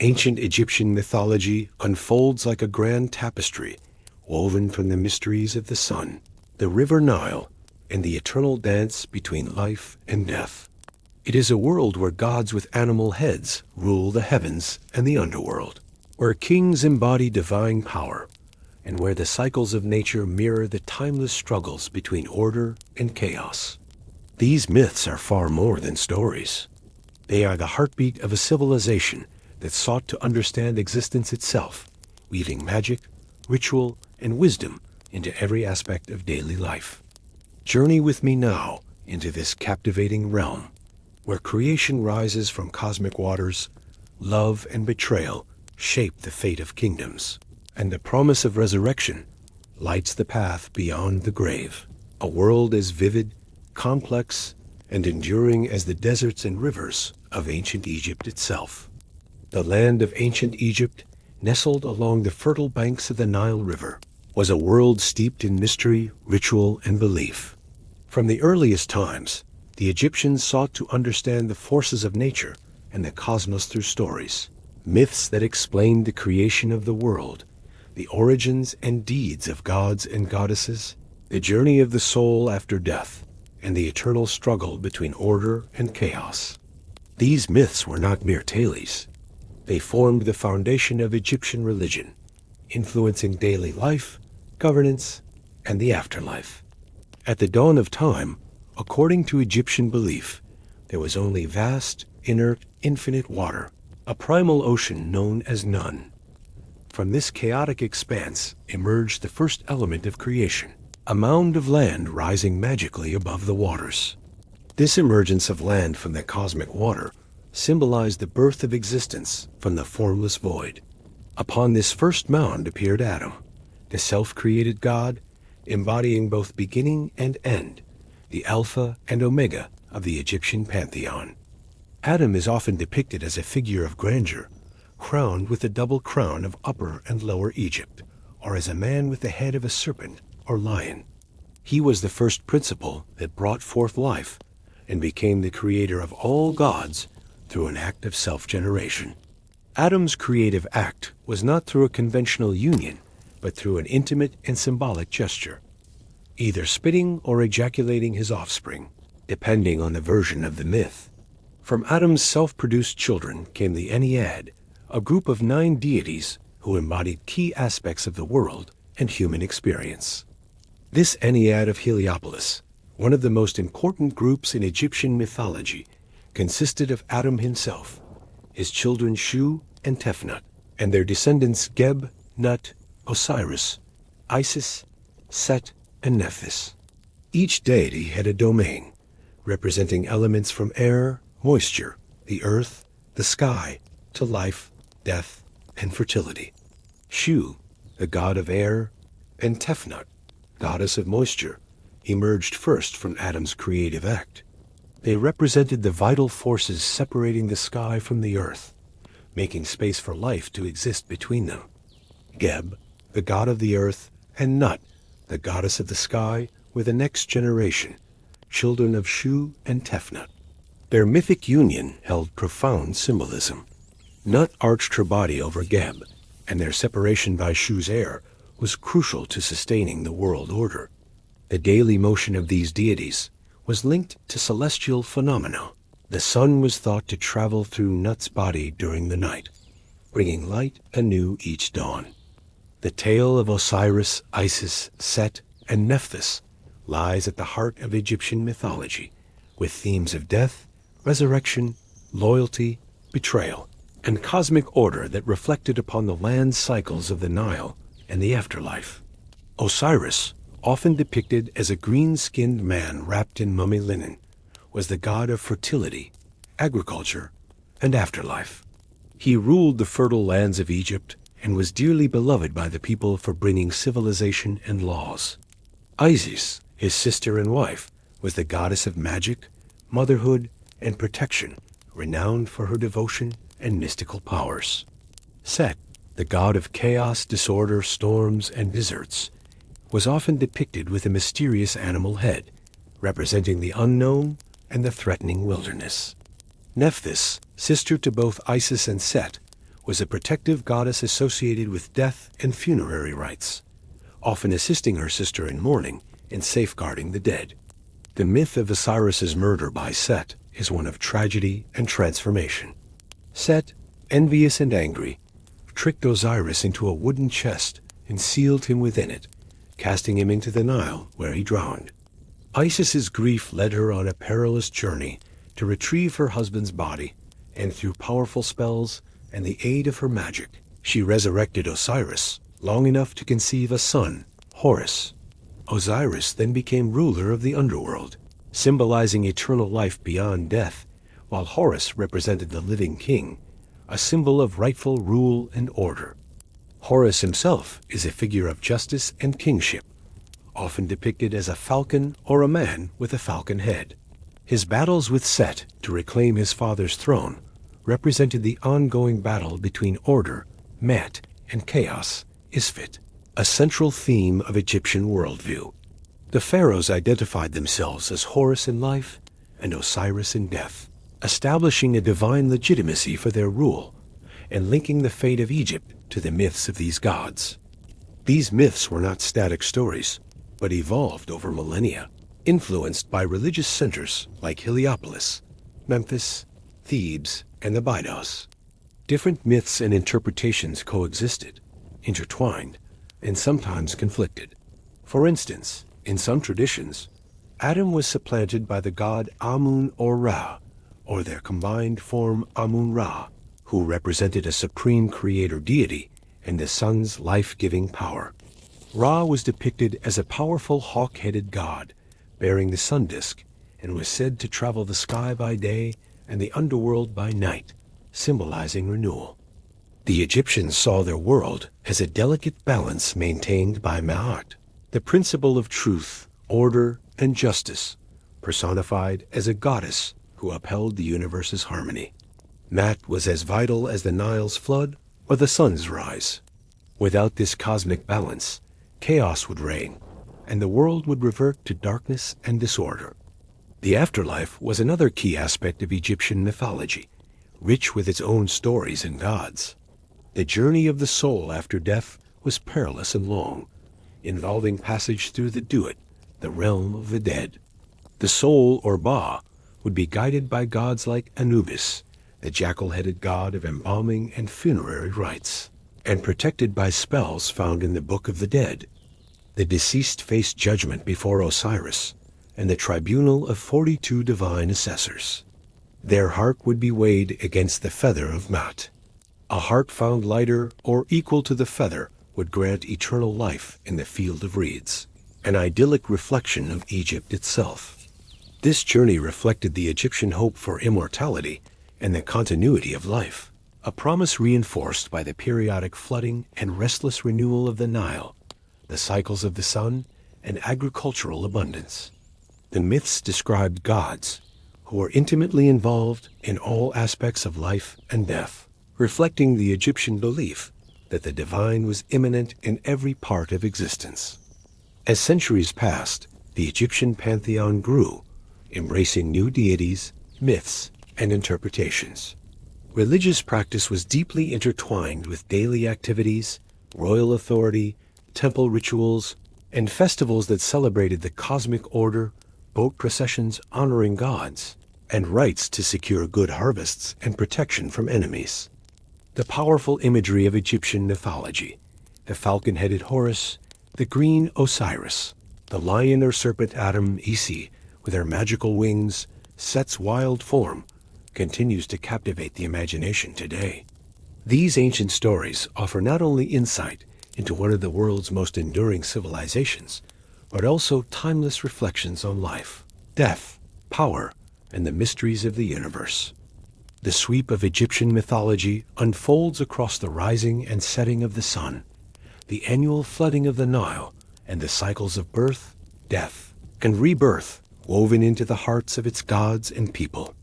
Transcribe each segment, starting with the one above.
Ancient Egyptian mythology unfolds like a grand tapestry, woven from the mysteries of the sun, the river Nile, and the eternal dance between life and death. It is a world where gods with animal heads rule the heavens and the underworld, where kings embody divine power, and where the cycles of nature mirror the timeless struggles between order and chaos. These myths are far more than stories. They are the heartbeat of a civilization that sought to understand existence itself, weaving magic, ritual, and wisdom into every aspect of daily life. Journey with me now into this captivating realm, where creation rises from cosmic waters, love and betrayal shape the fate of kingdoms, and the promise of resurrection lights the path beyond the grave. A world as vivid, complex, and enduring as the deserts and rivers of ancient Egypt itself. The land of ancient Egypt, nestled along the fertile banks of the Nile River, was a world steeped in mystery, ritual, and belief. From the earliest times, the Egyptians sought to understand the forces of nature and the cosmos through stories, myths that explained the creation of the world, the origins and deeds of gods and goddesses, the journey of the soul after death, and the eternal struggle between order and chaos. These myths were not mere tales. They formed the foundation of Egyptian religion, influencing daily life, governance, and the afterlife. At the dawn of time, according to Egyptian belief, there was only vast, inert, infinite water, a primal ocean known as none. From this chaotic expanse emerged the first element of creation, a mound of land rising magically above the waters. This emergence of land from the cosmic water symbolized the birth of existence from the formless void. Upon this first mound appeared Adam, the self-created God, embodying both beginning and end, the Alpha and Omega of the Egyptian pantheon. Adam is often depicted as a figure of grandeur, crowned with a double crown of Upper and Lower Egypt, or as a man with the head of a serpent or lion. He was the first principle that brought forth life and became the creator of all gods through an act of self-generation. Adam's creative act was not through a conventional union, but through an intimate and symbolic gesture, either spitting or ejaculating his offspring, depending on the version of the myth. From Adam's self-produced children came the Ennead, a group of 9 deities who embodied key aspects of the world and human experience. This Ennead of Heliopolis, one of the most important groups in Egyptian mythology, consisted of Adam himself, his children Shu and Tefnut, and their descendants Geb, Nut, Osiris, Isis, Set, and Nephthys. Each deity had a domain, representing elements from air, moisture, the earth, the sky, to life, death, and fertility. Shu, the god of air, and Tefnut, goddess of moisture, emerged first from Adam's creative act. They represented the vital forces separating the sky from the earth, making space for life to exist between them. Geb, the god of the earth, and Nut, the goddess of the sky, were the next generation, children of Shu and Tefnut. Their mythic union held profound symbolism. Nut arched her body over Geb, and their separation by Shu's air was crucial to sustaining the world order. The daily motion of these deities was linked to celestial phenomena. The sun was thought to travel through Nut's body during the night, bringing light anew each dawn. The tale of Osiris, Isis, Set, and Nephthys lies at the heart of Egyptian mythology, with themes of death, resurrection, loyalty, betrayal, and cosmic order that reflected upon the land cycles of the Nile and the afterlife. Osiris, often depicted as a green-skinned man wrapped in mummy linen, was the god of fertility, agriculture, and afterlife. He ruled the fertile lands of Egypt and was dearly beloved by the people for bringing civilization and laws. Isis, his sister and wife, was the goddess of magic, motherhood, and protection, renowned for her devotion and mystical powers. Set, the god of chaos, disorder, storms, and deserts, was often depicted with a mysterious animal head, representing the unknown and the threatening wilderness. Nephthys, sister to both Isis and Set, was a protective goddess associated with death and funerary rites, often assisting her sister in mourning and safeguarding the dead. The myth of Osiris's murder by Set is one of tragedy and transformation. Set, envious and angry, tricked Osiris into a wooden chest and sealed him within it, casting him into the Nile, where he drowned. Isis's grief led her on a perilous journey to retrieve her husband's body, and through powerful spells and the aid of her magic, she resurrected Osiris long enough to conceive a son, Horus. Osiris then became ruler of the underworld, symbolizing eternal life beyond death, while Horus represented the living king, a symbol of rightful rule and order. Horus himself is a figure of justice and kingship, often depicted as a falcon or a man with a falcon head. His battles with Set to reclaim his father's throne represented the ongoing battle between order, Mat, and chaos, Isfet, a central theme of Egyptian worldview. The pharaohs identified themselves as Horus in life and Osiris in death, establishing a divine legitimacy for their rule and linking the fate of Egypt to the myths of these gods. These myths were not static stories, but evolved over millennia, influenced by religious centers like Heliopolis, Memphis, Thebes, and Abydos. Different myths and interpretations coexisted, intertwined, and sometimes conflicted. For instance, in some traditions, Adam was supplanted by the god Amun or Ra, or their combined form Amun-Ra, who represented a supreme creator deity and the sun's life-giving power. Ra was depicted as a powerful hawk-headed god, bearing the sun disk, and was said to travel the sky by day and the underworld by night, symbolizing renewal. The Egyptians saw their world as a delicate balance maintained by Ma'at, the principle of truth, order, and justice, personified as a goddess who upheld the universe's harmony. Mat was as vital as the Nile's flood or the sun's rise. Without this cosmic balance, chaos would reign, and the world would revert to darkness and disorder. The afterlife was another key aspect of Egyptian mythology, rich with its own stories and gods. The journey of the soul after death was perilous and long, involving passage through the Duat, the realm of the dead. The soul, or Ba, would be guided by gods like Anubis, the jackal-headed god of embalming and funerary rites, and protected by spells found in the Book of the Dead. The deceased faced judgment before Osiris and the tribunal of 42 divine assessors. Their heart would be weighed against the feather of Mat. A heart found lighter or equal to the feather would grant eternal life in the field of reeds, an idyllic reflection of Egypt itself. This journey reflected the Egyptian hope for immortality and the continuity of life, a promise reinforced by the periodic flooding and restless renewal of the Nile, the cycles of the sun, and agricultural abundance. The myths described gods who were intimately involved in all aspects of life and death, reflecting the Egyptian belief that the divine was immanent in every part of existence. As centuries passed, the Egyptian pantheon grew, embracing new deities, myths, and interpretations. Religious practice was deeply intertwined with daily activities, royal authority, temple rituals, and festivals that celebrated the cosmic order, boat processions honoring gods, and rites to secure good harvests and protection from enemies. The powerful imagery of Egyptian mythology, the falcon-headed Horus, the green Osiris, the lion or serpent Atum Isi with their magical wings, Set's wild form, continues to captivate the imagination today. These ancient stories offer not only insight into one of the world's most enduring civilizations, but also timeless reflections on life, death, power, and the mysteries of the universe. The sweep of Egyptian mythology unfolds across the rising and setting of the sun, the annual flooding of the Nile, and the cycles of birth, death, and rebirth woven into the hearts of its gods and people.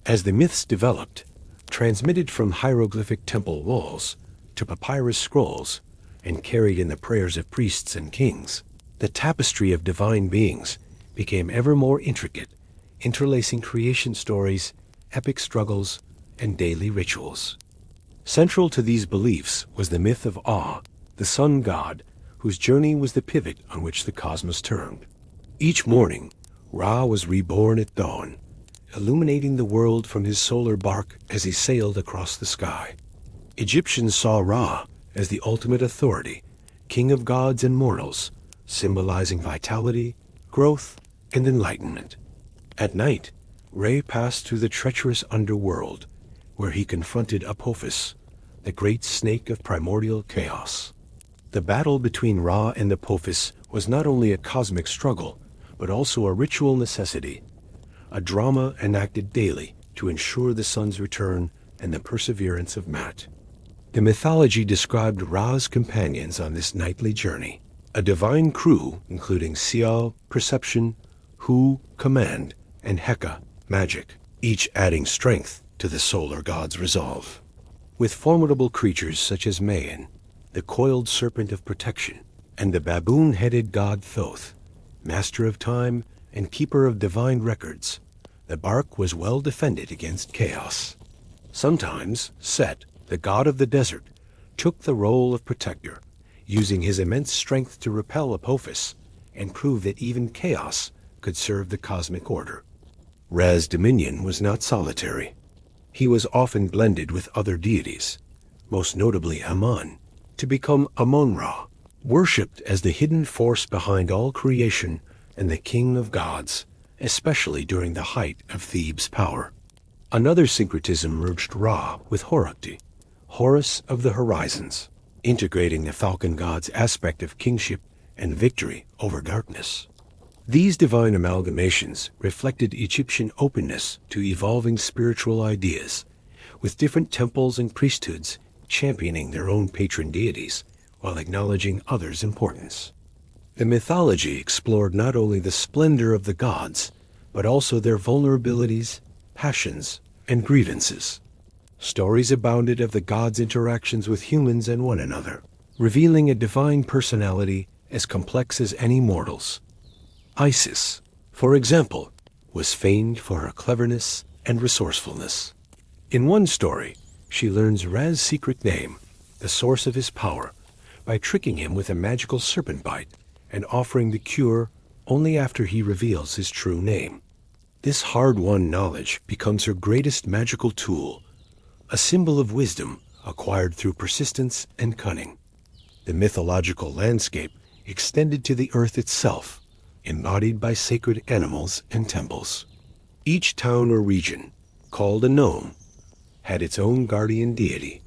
As the myths developed, transmitted from hieroglyphic temple walls to papyrus scrolls, and carried in the prayers of priests and kings, the tapestry of divine beings became ever more intricate, interlacing creation stories, epic struggles, and daily rituals. Central to these beliefs was the myth of Aa, the sun god, whose journey was the pivot on which the cosmos turned. Each morning, Ra was reborn at dawn, illuminating the world from his solar bark as he sailed across the sky. Egyptians saw Ra as the ultimate authority, king of gods and mortals, symbolizing vitality, growth, and enlightenment. At night, Re passed through the treacherous underworld, where he confronted Apophis, the great snake of primordial chaos. The battle between Ra and Apophis was not only a cosmic struggle, but also a ritual necessity, a drama enacted daily to ensure the sun's return and the perseverance of Mat. The mythology described Ra's companions on this nightly journey, a divine crew including Sial, perception, Hu, command, and Heka, magic, each adding strength to the solar god's resolve. With formidable creatures such as Mayan, the coiled serpent of protection, and the baboon-headed god Thoth, master of time and keeper of divine records, the bark was well defended against chaos. Sometimes Set, the god of the desert, took the role of protector, using his immense strength to repel Apophis and prove that even chaos could serve the cosmic order. Ra's dominion was not solitary. He was often blended with other deities, most notably Amun, to become Amun-Ra, worshipped as the hidden force behind all creation and the king of gods, especially during the height of Thebes' power. Another syncretism merged Ra with Horukti, Horus of the horizons, integrating the falcon god's aspect of kingship and victory over darkness. These divine amalgamations reflected Egyptian openness to evolving spiritual ideas, with different temples and priesthoods championing their own patron deities while acknowledging others' importance. The mythology explored not only the splendor of the gods, but also their vulnerabilities, passions, and grievances. Stories abounded of the gods' interactions with humans and one another, revealing a divine personality as complex as any mortals. Isis, for example, was famed for her cleverness and resourcefulness. In one story, she learns Ra's secret name, the source of his power, by tricking him with a magical serpent bite and offering the cure only after he reveals his true name. This hard-won knowledge becomes her greatest magical tool, a symbol of wisdom acquired through persistence and cunning. The mythological landscape extended to the earth itself, embodied by sacred animals and temples. Each town or region, called a nome, had its own guardian deity.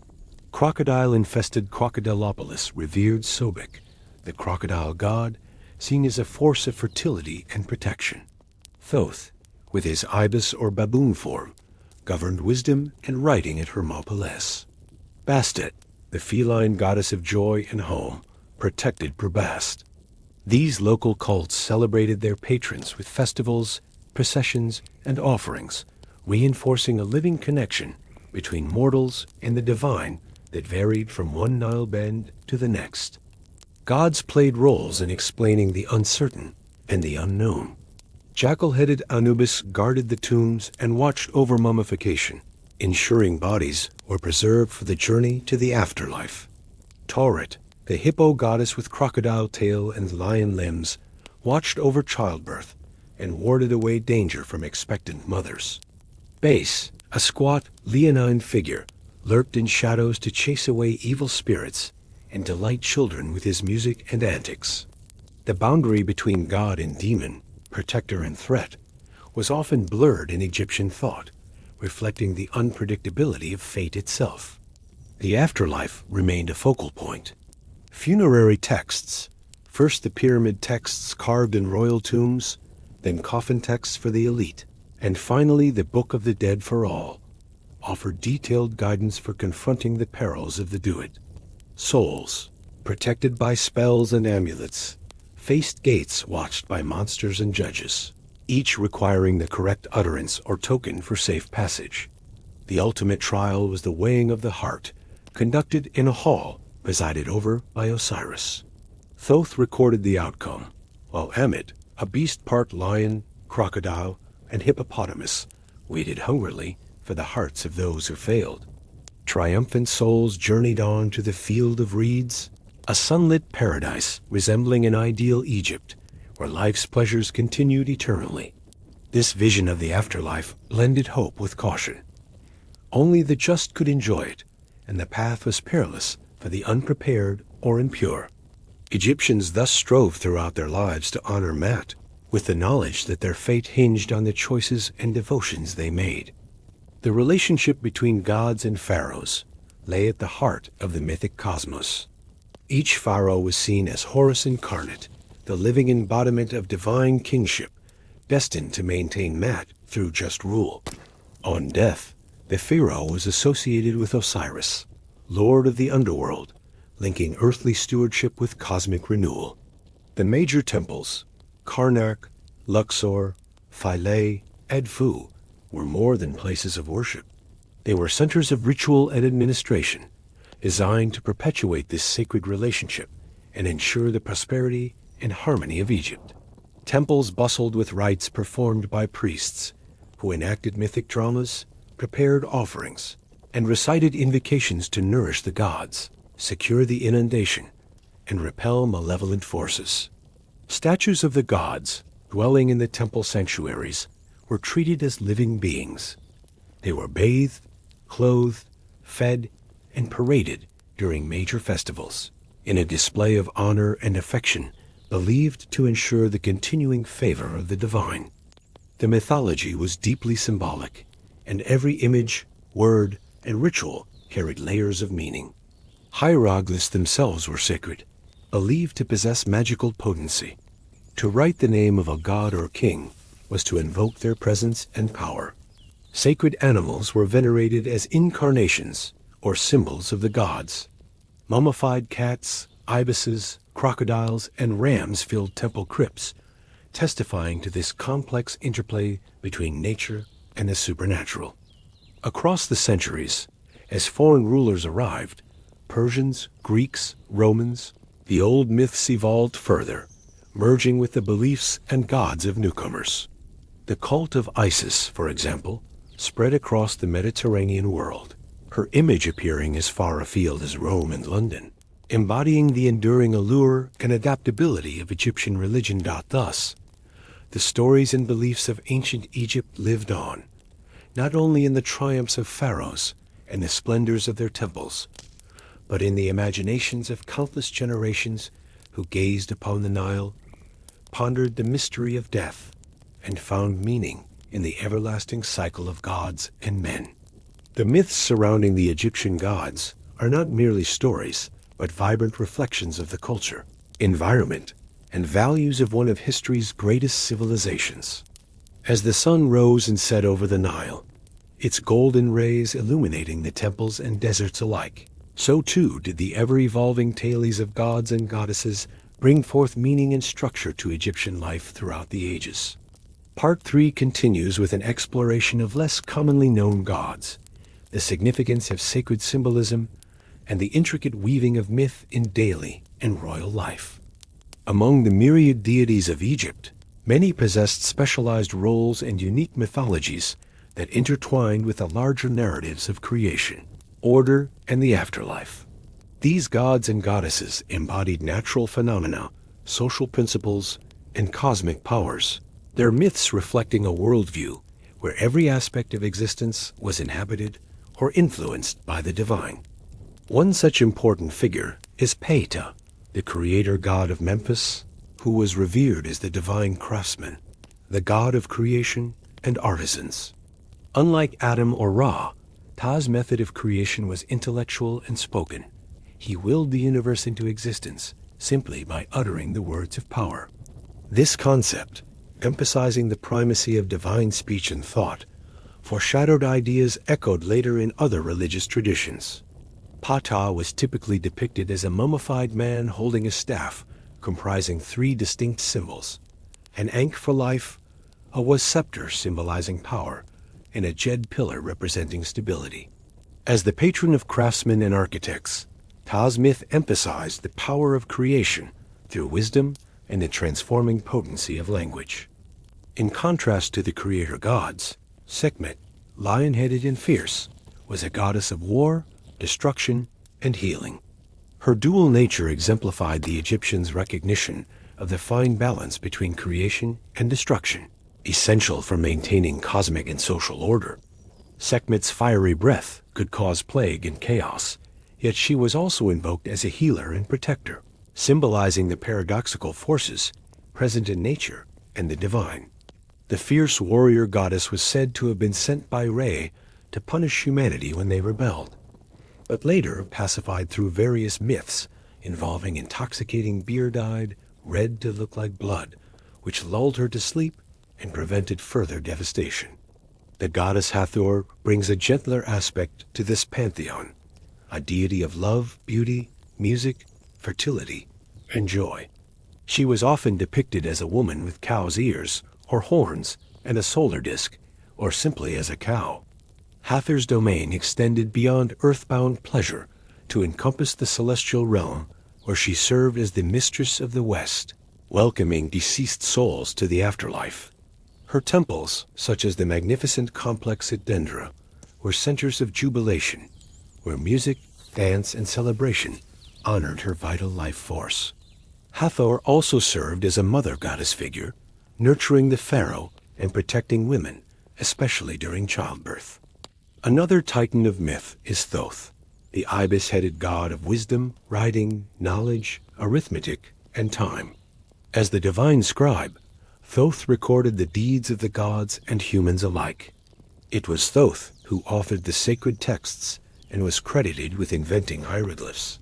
Crocodile-infested Crocodilopolis revered Sobek, the crocodile god, seen as a force of fertility and protection. Thoth, with his ibis or baboon form, governed wisdom and writing at Hermopolis. Bastet, the feline goddess of joy and home, protected Probast. These local cults celebrated their patrons with festivals, processions, and offerings, reinforcing a living connection between mortals and the divine that varied from one Nile bend to the next. Gods played roles in explaining the uncertain and the unknown. Jackal-headed Anubis guarded the tombs and watched over mummification, ensuring bodies were preserved for the journey to the afterlife. Tauret, the hippo goddess with crocodile tail and lion limbs, watched over childbirth and warded away danger from expectant mothers. Base, a squat, leonine figure, lurked in shadows to chase away evil spirits and delight children with his music and antics. The boundary between god and demon, protector and threat, was often blurred in Egyptian thought, reflecting the unpredictability of fate itself. The afterlife remained a focal point. Funerary texts, first the pyramid texts carved in royal tombs, then coffin texts for the elite, and finally the Book of the Dead for all, offered detailed guidance for confronting the perils of the Duat. Souls, protected by spells and amulets, faced gates watched by monsters and judges, each requiring the correct utterance or token for safe passage. The ultimate trial was the weighing of the heart, conducted in a hall presided over by Osiris. Thoth recorded the outcome, while Ammit, a beast part lion, crocodile, and hippopotamus, waited hungrily for the hearts of those who failed. Triumphant souls journeyed on to the field of reeds, a sunlit paradise resembling an ideal Egypt, where life's pleasures continued eternally. This vision of the afterlife blended hope with caution. Only the just could enjoy it, and the path was perilous for the unprepared or impure. Egyptians thus strove throughout their lives to honor Mat, with the knowledge that their fate hinged on the choices and devotions they made. The relationship between gods and pharaohs lay at the heart of the mythic cosmos. Each pharaoh was seen as Horus incarnate, the living embodiment of divine kingship, destined to maintain Mat through just rule. On death, the pharaoh was associated with Osiris, lord of the underworld, linking earthly stewardship with cosmic renewal. The major temples, Karnak, Luxor, Philae, Edfu, were more than places of worship. They were centers of ritual and administration, designed to perpetuate this sacred relationship and ensure the prosperity and harmony of Egypt. Temples bustled with rites performed by priests, who enacted mythic dramas, prepared offerings, and recited invocations to nourish the gods, secure the inundation, and repel malevolent forces. Statues of the gods, dwelling in the temple sanctuaries, were treated as living beings. They were bathed, clothed, fed, and paraded during major festivals, in a display of honor and affection believed to ensure the continuing favor of the divine. The mythology was deeply symbolic, and every image, word, and ritual carried layers of meaning. Hieroglyphs themselves were sacred, believed to possess magical potency. To write the name of a god or king was to invoke their presence and power. Sacred animals were venerated as incarnations or symbols of the gods. Mummified cats, ibises, crocodiles, and rams filled temple crypts, testifying to this complex interplay between nature and the supernatural. Across the centuries, as foreign rulers arrived, Persians, Greeks, Romans, the old myths evolved further, merging with the beliefs and gods of newcomers. The cult of Isis, for example, spread across the Mediterranean world, her image appearing as far afield as Rome and London, embodying the enduring allure and adaptability of Egyptian religion. Thus, the stories and beliefs of ancient Egypt lived on, not only in the triumphs of pharaohs and the splendors of their temples, but in the imaginations of countless generations who gazed upon the Nile, pondered the mystery of death, and found meaning in the everlasting cycle of gods and men. The myths surrounding the Egyptian gods are not merely stories, but vibrant reflections of the culture, environment, and values of one of history's greatest civilizations. As the sun rose and set over the Nile, its golden rays illuminating the temples and deserts alike, so too did the ever-evolving tales of gods and goddesses bring forth meaning and structure to Egyptian life throughout the ages. Part 3 continues with an exploration of less commonly known gods, the significance of sacred symbolism, and the intricate weaving of myth in daily and royal life. Among the myriad deities of Egypt, many possessed specialized roles and unique mythologies that intertwined with the larger narratives of creation, order, and the afterlife. These gods and goddesses embodied natural phenomena, social principles, and cosmic powers, their myths reflecting a worldview where every aspect of existence was inhabited or influenced by the divine. One such important figure is Ptah, the creator god of Memphis, who was revered as the divine craftsman, the god of creation and artisans. Unlike Adam or Ra, Ptah's method of creation was intellectual and spoken. He willed the universe into existence simply by uttering the words of power. This concept, emphasizing the primacy of divine speech and thought, foreshadowed ideas echoed later in other religious traditions. Ptah was typically depicted as a mummified man holding a staff comprising 3 distinct symbols: an ankh for life, a was scepter symbolizing power, and a jed pillar representing stability. As the patron of craftsmen and architects, Ptah's myth emphasized the power of creation through wisdom and the transforming potency of language. In contrast to the creator gods, Sekhmet, lion-headed and fierce, was a goddess of war, destruction, and healing. Her dual nature exemplified the Egyptians' recognition of the fine balance between creation and destruction, essential for maintaining cosmic and social order. Sekhmet's fiery breath could cause plague and chaos, yet she was also invoked as a healer and protector, symbolizing the paradoxical forces present in nature and the divine. The fierce warrior goddess was said to have been sent by Re to punish humanity when they rebelled, but later pacified through various myths involving intoxicating beer dyed red to look like blood, which lulled her to sleep and prevented further devastation. The goddess Hathor brings a gentler aspect to this pantheon, a deity of love, beauty, music, fertility, and joy. She was often depicted as a woman with cow's ears or horns and a solar disk, or simply as a cow. Hathor's domain extended beyond earthbound pleasure to encompass the celestial realm, where she served as the mistress of the West, welcoming deceased souls to the afterlife. Her temples, such as the magnificent complex at Dendra, were centers of jubilation, where music, dance, and celebration honored her vital life force. Hathor also served as a mother goddess figure, nurturing the pharaoh and protecting women, especially during childbirth. Another titan of myth is Thoth, the ibis-headed god of wisdom, writing, knowledge, arithmetic, and time. As the divine scribe, Thoth recorded the deeds of the gods and humans alike. It was Thoth who authored the sacred texts and was credited with inventing hieroglyphs.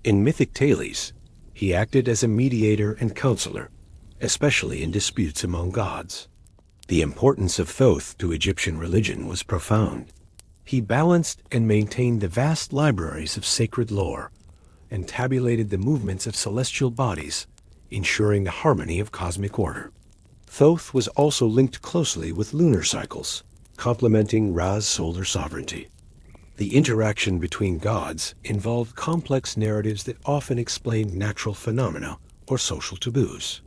In mythic tales, he acted as a mediator and counselor, especially in disputes among gods. The importance of Thoth to Egyptian religion was profound. He balanced and maintained the vast libraries of sacred lore and tabulated the movements of celestial bodies, ensuring the harmony of cosmic order. Thoth was also linked closely with lunar cycles, complementing Ra's solar sovereignty. The interaction between gods involved complex narratives that often explained natural phenomena or social taboos.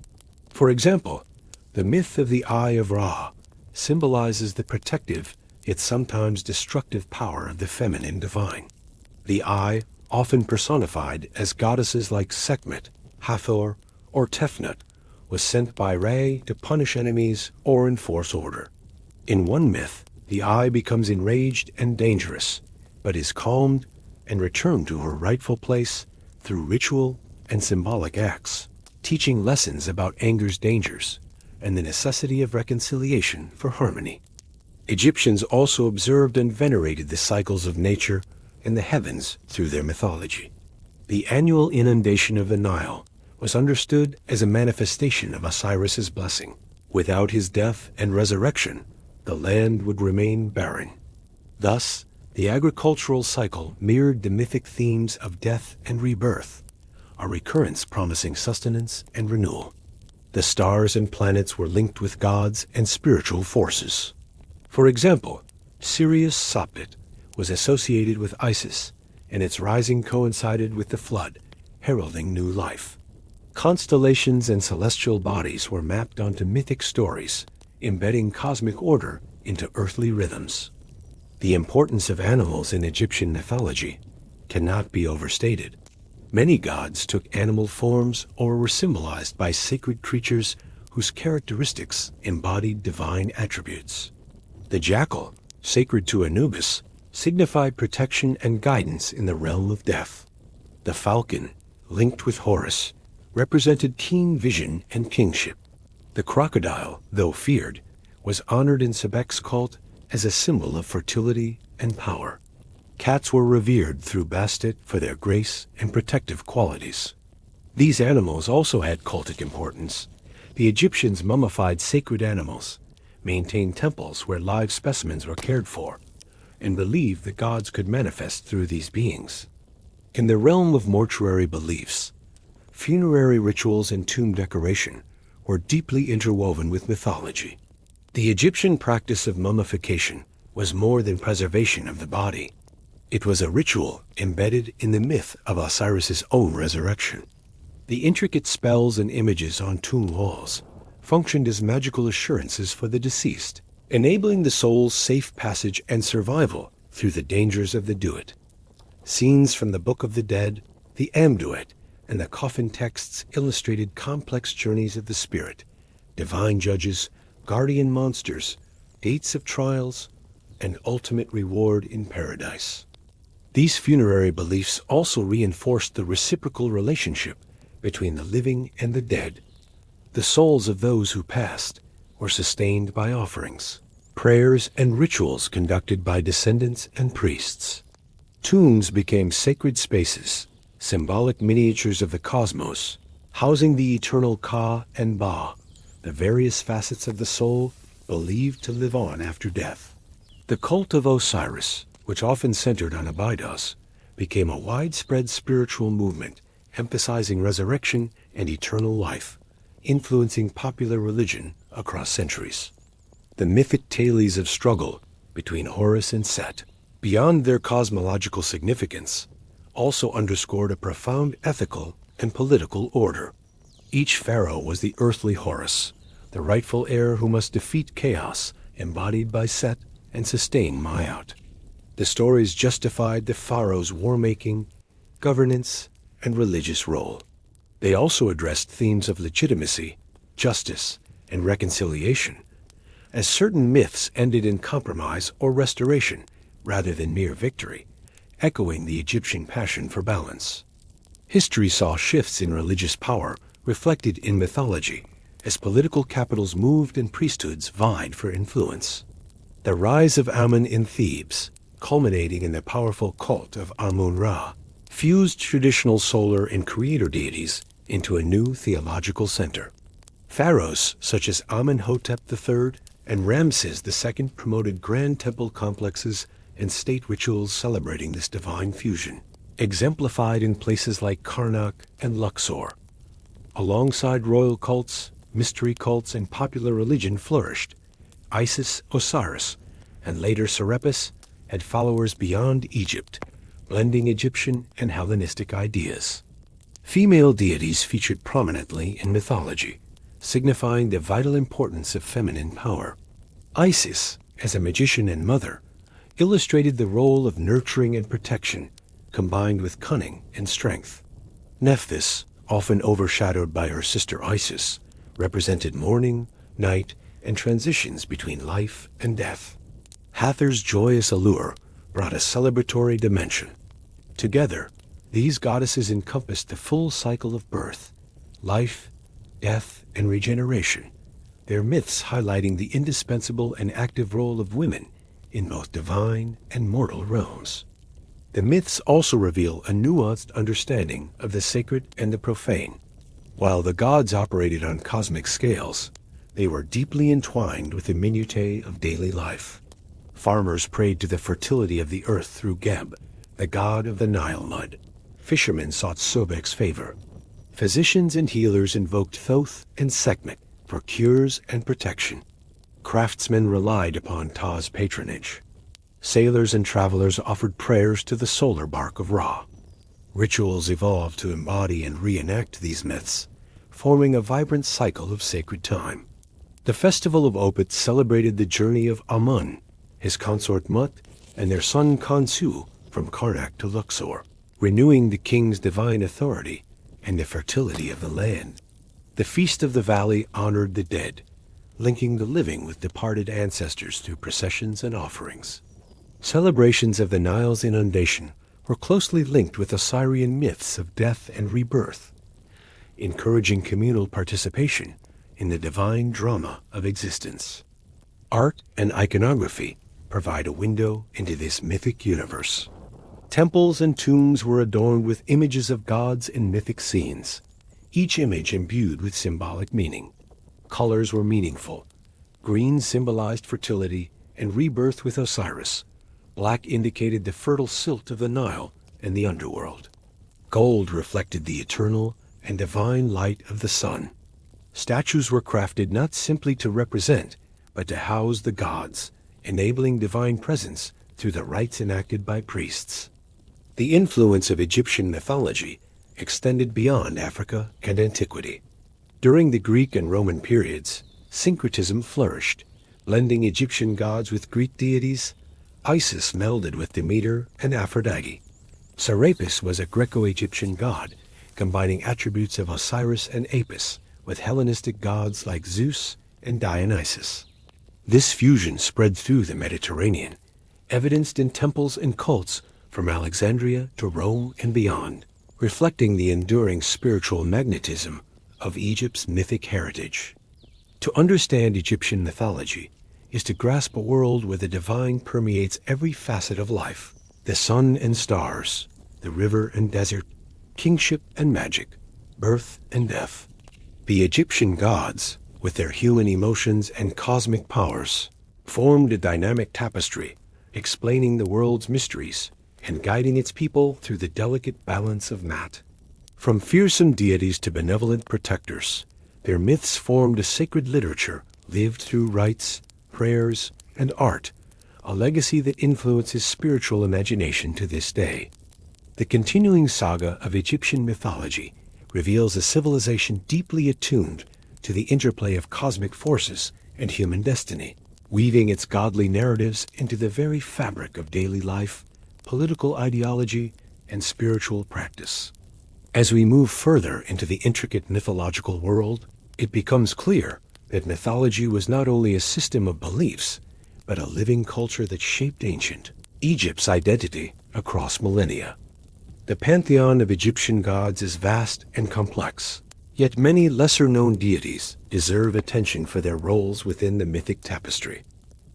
For example, the myth of the Eye of Ra symbolizes the protective yet sometimes destructive power of the feminine divine. The eye, often personified as goddesses like Sekhmet, Hathor, or Tefnut, was sent by Re to punish enemies or enforce order. In one myth, the eye becomes enraged and dangerous, but is calmed and returned to her rightful place through ritual and symbolic acts, teaching lessons about anger's dangers and the necessity of reconciliation for harmony. Egyptians also observed and venerated the cycles of nature and the heavens through their mythology. The annual inundation of the Nile was understood as a manifestation of Osiris's blessing. Without his death and resurrection, the land would remain barren. Thus, the agricultural cycle mirrored the mythic themes of death and rebirth, a recurrence promising sustenance and renewal. The stars and planets were linked with gods and spiritual forces. For example, Sirius Sopdet was associated with Isis, and its rising coincided with the flood, heralding new life. Constellations and celestial bodies were mapped onto mythic stories, embedding cosmic order into earthly rhythms. The importance of animals in Egyptian mythology cannot be overstated. Many gods took animal forms or were symbolized by sacred creatures whose characteristics embodied divine attributes. The jackal, sacred to Anubis, signified protection and guidance in the realm of death. The falcon, linked with Horus, represented keen vision and kingship. The crocodile, though feared, was honored in Sebek's cult as a symbol of fertility and power. Cats were revered through Bastet for their grace and protective qualities. These animals also had cultic importance. The Egyptians mummified sacred animals, maintained temples where live specimens were cared for, and believed that gods could manifest through these beings. In the realm of mortuary beliefs, funerary rituals and tomb decoration were deeply interwoven with mythology. The Egyptian practice of mummification was more than preservation of the body. It was a ritual embedded in the myth of Osiris's own resurrection. The intricate spells and images on tomb walls functioned as magical assurances for the deceased, enabling the soul's safe passage and survival through the dangers of the do-it. Scenes from the Book of the Dead, the Amduet, and the coffin texts illustrated complex journeys of the spirit, divine judges, guardian monsters, dates of trials, and ultimate reward in paradise. These funerary beliefs also reinforced the reciprocal relationship between the living and the dead. The souls of those who passed were sustained by offerings, prayers, and rituals conducted by descendants and priests. Tombs became sacred spaces, symbolic miniatures of the cosmos, housing the eternal Ka and Ba, the various facets of the soul believed to live on after death. The cult of Osiris, which often centered on Abydos, became a widespread spiritual movement emphasizing resurrection and eternal life, influencing popular religion across centuries. The mythic tales of struggle between Horus and Set, beyond their cosmological significance, also underscored a profound ethical and political order. Each pharaoh was the earthly Horus, the rightful heir who must defeat chaos embodied by Set and sustain Ma'at. The stories justified the pharaoh's war-making, governance, and religious role. They also addressed themes of legitimacy, justice, and reconciliation, as certain myths ended in compromise or restoration rather than mere victory, echoing the Egyptian passion for balance. History saw shifts in religious power reflected in mythology, as political capitals moved and priesthoods vied for influence. The rise of Amun in Thebes, culminating in the powerful cult of Amun-Ra, fused traditional solar and creator deities into a new theological center. Pharaohs such as Amenhotep III and Ramses II promoted grand temple complexes and state rituals celebrating this divine fusion, exemplified in places like Karnak and Luxor. Alongside royal cults, mystery cults, and popular religion flourished. Isis, Osiris, and later Serapis had followers beyond Egypt, blending Egyptian and Hellenistic ideas. Female deities featured prominently in mythology, signifying the vital importance of feminine power. Isis, as a magician and mother, illustrated the role of nurturing and protection, combined with cunning and strength. Nephthys, often overshadowed by her sister Isis, represented morning, night, and transitions between life and death. Hathor's joyous allure brought a celebratory dimension. Together, these goddesses encompassed the full cycle of birth, life, death, and regeneration, their myths highlighting the indispensable and active role of women in both divine and mortal realms. The myths also reveal a nuanced understanding of the sacred and the profane. While the gods operated on cosmic scales, they were deeply entwined with the minutiae of daily life. Farmers prayed to the fertility of the earth through Geb, the god of the Nile mud. Fishermen sought Sobek's favor. Physicians and healers invoked Thoth and Sekhmet for cures and protection. Craftsmen relied upon Ptah's patronage. Sailors and travelers offered prayers to the solar bark of Ra. Rituals evolved to embody and reenact these myths, forming a vibrant cycle of sacred time. The Festival of Opet celebrated the journey of Amun, his consort Mut, and their son Khonsu from Karnak to Luxor, renewing the king's divine authority and the fertility of the land. The Feast of the Valley honored the dead, linking the living with departed ancestors through processions and offerings. Celebrations of the Nile's inundation were closely linked with Osirian myths of death and rebirth, encouraging communal participation in the divine drama of existence. Art and iconography provide a window into this mythic universe. Temples and tombs were adorned with images of gods and mythic scenes, each image imbued with symbolic meaning. Colors were meaningful. Green symbolized fertility and rebirth with Osiris. Black indicated the fertile silt of the Nile and the underworld. Gold reflected the eternal and divine light of the sun. Statues were crafted not simply to represent, but to house the gods, enabling divine presence through the rites enacted by priests. The influence of Egyptian mythology extended beyond Africa and antiquity. During the Greek and Roman periods, syncretism flourished, blending Egyptian gods with Greek deities. Isis melded with Demeter and Aphrodite, Serapis was a Greco-Egyptian god, combining attributes of Osiris and Apis with Hellenistic gods like Zeus and Dionysus. This fusion spread through the Mediterranean, evidenced in temples and cults from Alexandria to Rome and beyond, reflecting the enduring spiritual magnetism of Egypt's mythic heritage. To understand Egyptian mythology is to grasp a world where the divine permeates every facet of life: the sun and stars, the river and desert, kingship and magic, birth and death. The Egyptian gods, with their human emotions and cosmic powers, formed a dynamic tapestry, explaining the world's mysteries and guiding its people through the delicate balance of Mat. From fearsome deities to benevolent protectors, their myths formed a sacred literature lived through rites, prayers, and art, a legacy that influences spiritual imagination to this day. The continuing saga of Egyptian mythology reveals a civilization deeply attuned to the interplay of cosmic forces and human destiny, weaving its godly narratives into the very fabric of daily life, political ideology, and spiritual practice. As we move further into the intricate mythological world, it becomes clear that mythology was not only a system of beliefs, but a living culture that shaped ancient Egypt's identity across millennia. The pantheon of Egyptian gods is vast and complex, yet many lesser-known deities deserve attention for their roles within the mythic tapestry.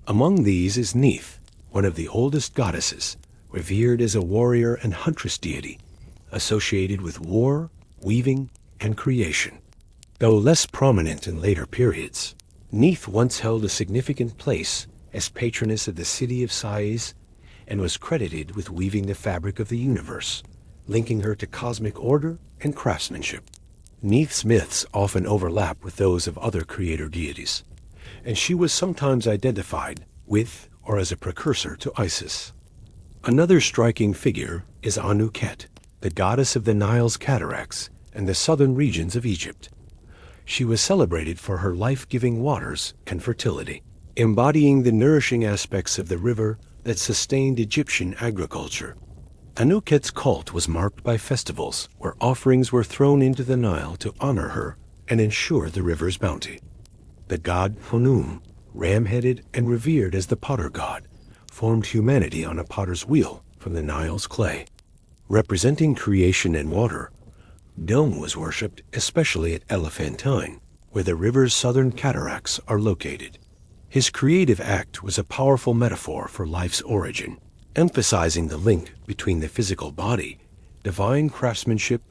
Among these is Neith, one of the oldest goddesses, revered as a warrior and huntress deity, associated with war, weaving, and creation. Though less prominent in later periods, Neith once held a significant place as patroness of the city of Sais and was credited with weaving the fabric of the universe, linking her to cosmic order and craftsmanship. Neith's myths often overlap with those of other creator deities, and she was sometimes identified with or as a precursor to Isis. Another striking figure is Anuket, the goddess of the Nile's cataracts and the southern regions of Egypt. She was celebrated for her life-giving waters and fertility, embodying the nourishing aspects of the river that sustained Egyptian agriculture. Anuket's cult was marked by festivals where offerings were thrown into the Nile to honor her and ensure the river's bounty. The god Honum, ram-headed and revered as the potter god, formed humanity on a potter's wheel from the Nile's clay. Representing creation and water, Dome was worshipped especially at Elephantine, where the river's southern cataracts are located. His creative act was a powerful metaphor for life's origin, emphasizing the link between the physical body, divine craftsmanship,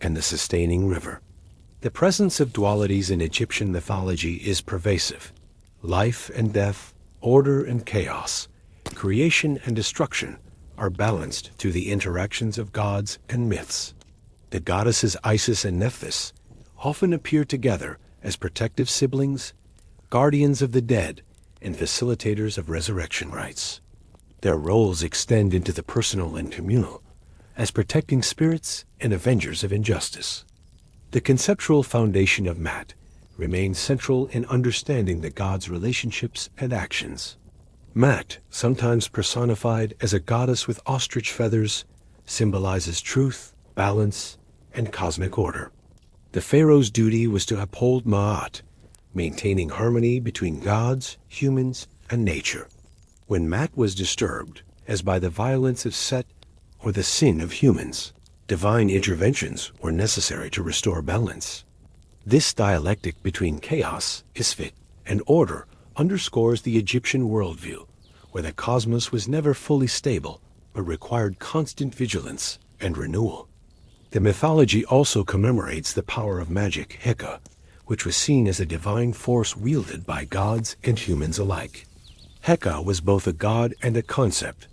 and the sustaining river. The presence of dualities in Egyptian mythology is pervasive. Life and death, order and chaos, creation and destruction are balanced through the interactions of gods and myths. The goddesses Isis and Nephthys often appear together as protective siblings, guardians of the dead, and facilitators of resurrection rites. Their roles extend into the personal and communal, as protecting spirits and avengers of injustice. The conceptual foundation of Mat remains central in understanding the gods' relationships and actions. Mat, sometimes personified as a goddess with ostrich feathers, symbolizes truth, balance, and cosmic order. The pharaoh's duty was to uphold Ma'at, maintaining harmony between gods, humans, and nature. When Mat was disturbed, as by the violence of Set or the sin of humans, divine interventions were necessary to restore balance. This dialectic between chaos, Isfit, and order underscores the Egyptian worldview, where the cosmos was never fully stable, but required constant vigilance and renewal. The mythology also commemorates the power of magic, Heka, which was seen as a divine force wielded by gods and humans alike. Heka was both a god and a concept.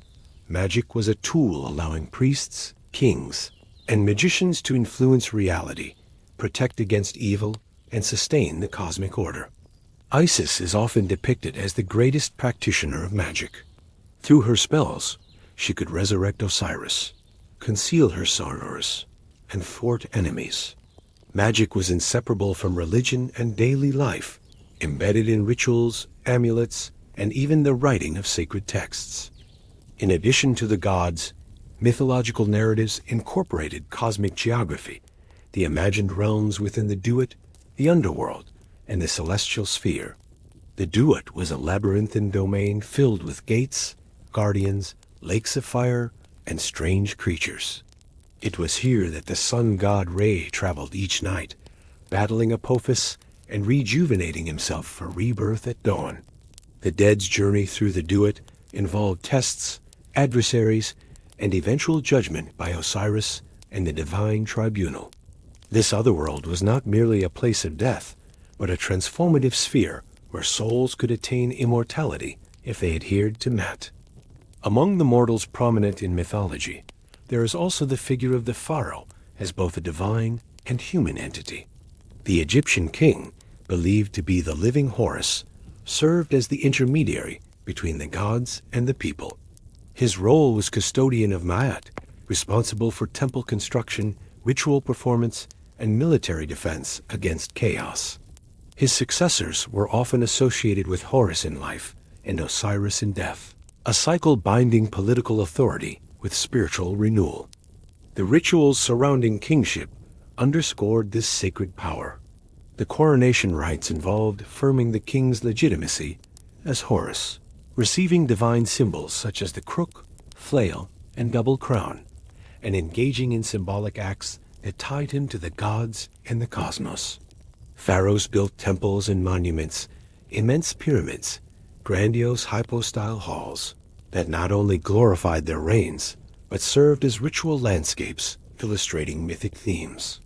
Magic was a tool allowing priests, kings, and magicians to influence reality, protect against evil, and sustain the cosmic order. Isis is often depicted as the greatest practitioner of magic. Through her spells, she could resurrect Osiris, conceal her sorrows, and thwart enemies. Magic was inseparable from religion and daily life, embedded in rituals, amulets, and even the writing of sacred texts. In addition to the gods, Mythological narratives incorporated cosmic geography, the imagined realms within the Duat, the underworld, and the celestial sphere. The Duat was a labyrinthine domain filled with gates, guardians, lakes of fire, and strange creatures. It was here that the sun god Re traveled each night, battling Apophis and rejuvenating himself for rebirth at dawn. The dead's journey through the Duat involved tests, adversaries, and eventual judgment by Osiris and the divine tribunal. This otherworld was not merely a place of death, but a transformative sphere where souls could attain immortality if they adhered to Mat. Among the mortals prominent in mythology, there is also the figure of the pharaoh as both a divine and human entity. The Egyptian king, believed to be the living Horus, served as the intermediary between the gods and the people. His role was custodian of Ma'at, responsible for temple construction, ritual performance, and military defense against chaos. His successors were often associated with Horus in life and Osiris in death, a cycle binding political authority with spiritual renewal. The rituals surrounding kingship underscored this sacred power. The coronation rites involved affirming the king's legitimacy as Horus, receiving divine symbols such as the crook, flail, and double crown, and engaging in symbolic acts that tied him to the gods and the cosmos. Pharaohs built temples and monuments, immense pyramids, grandiose hypostyle halls that not only glorified their reigns, but served as ritual landscapes illustrating mythic themes.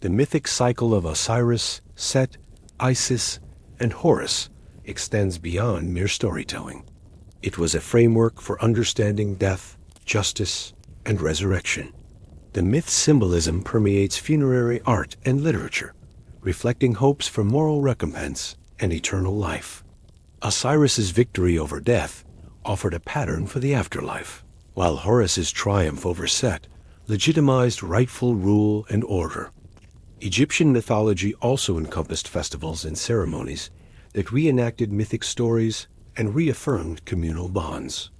The mythic cycle of Osiris, Set, Isis, and Horus extends beyond mere storytelling. It was a framework for understanding death, justice, and resurrection. The myth's symbolism permeates funerary art and literature, reflecting hopes for moral recompense and eternal life. Osiris's victory over death offered a pattern for the afterlife, while Horus's triumph over Set legitimized rightful rule and order. Egyptian mythology also encompassed festivals and ceremonies that reenacted mythic stories and reaffirmed communal bonds.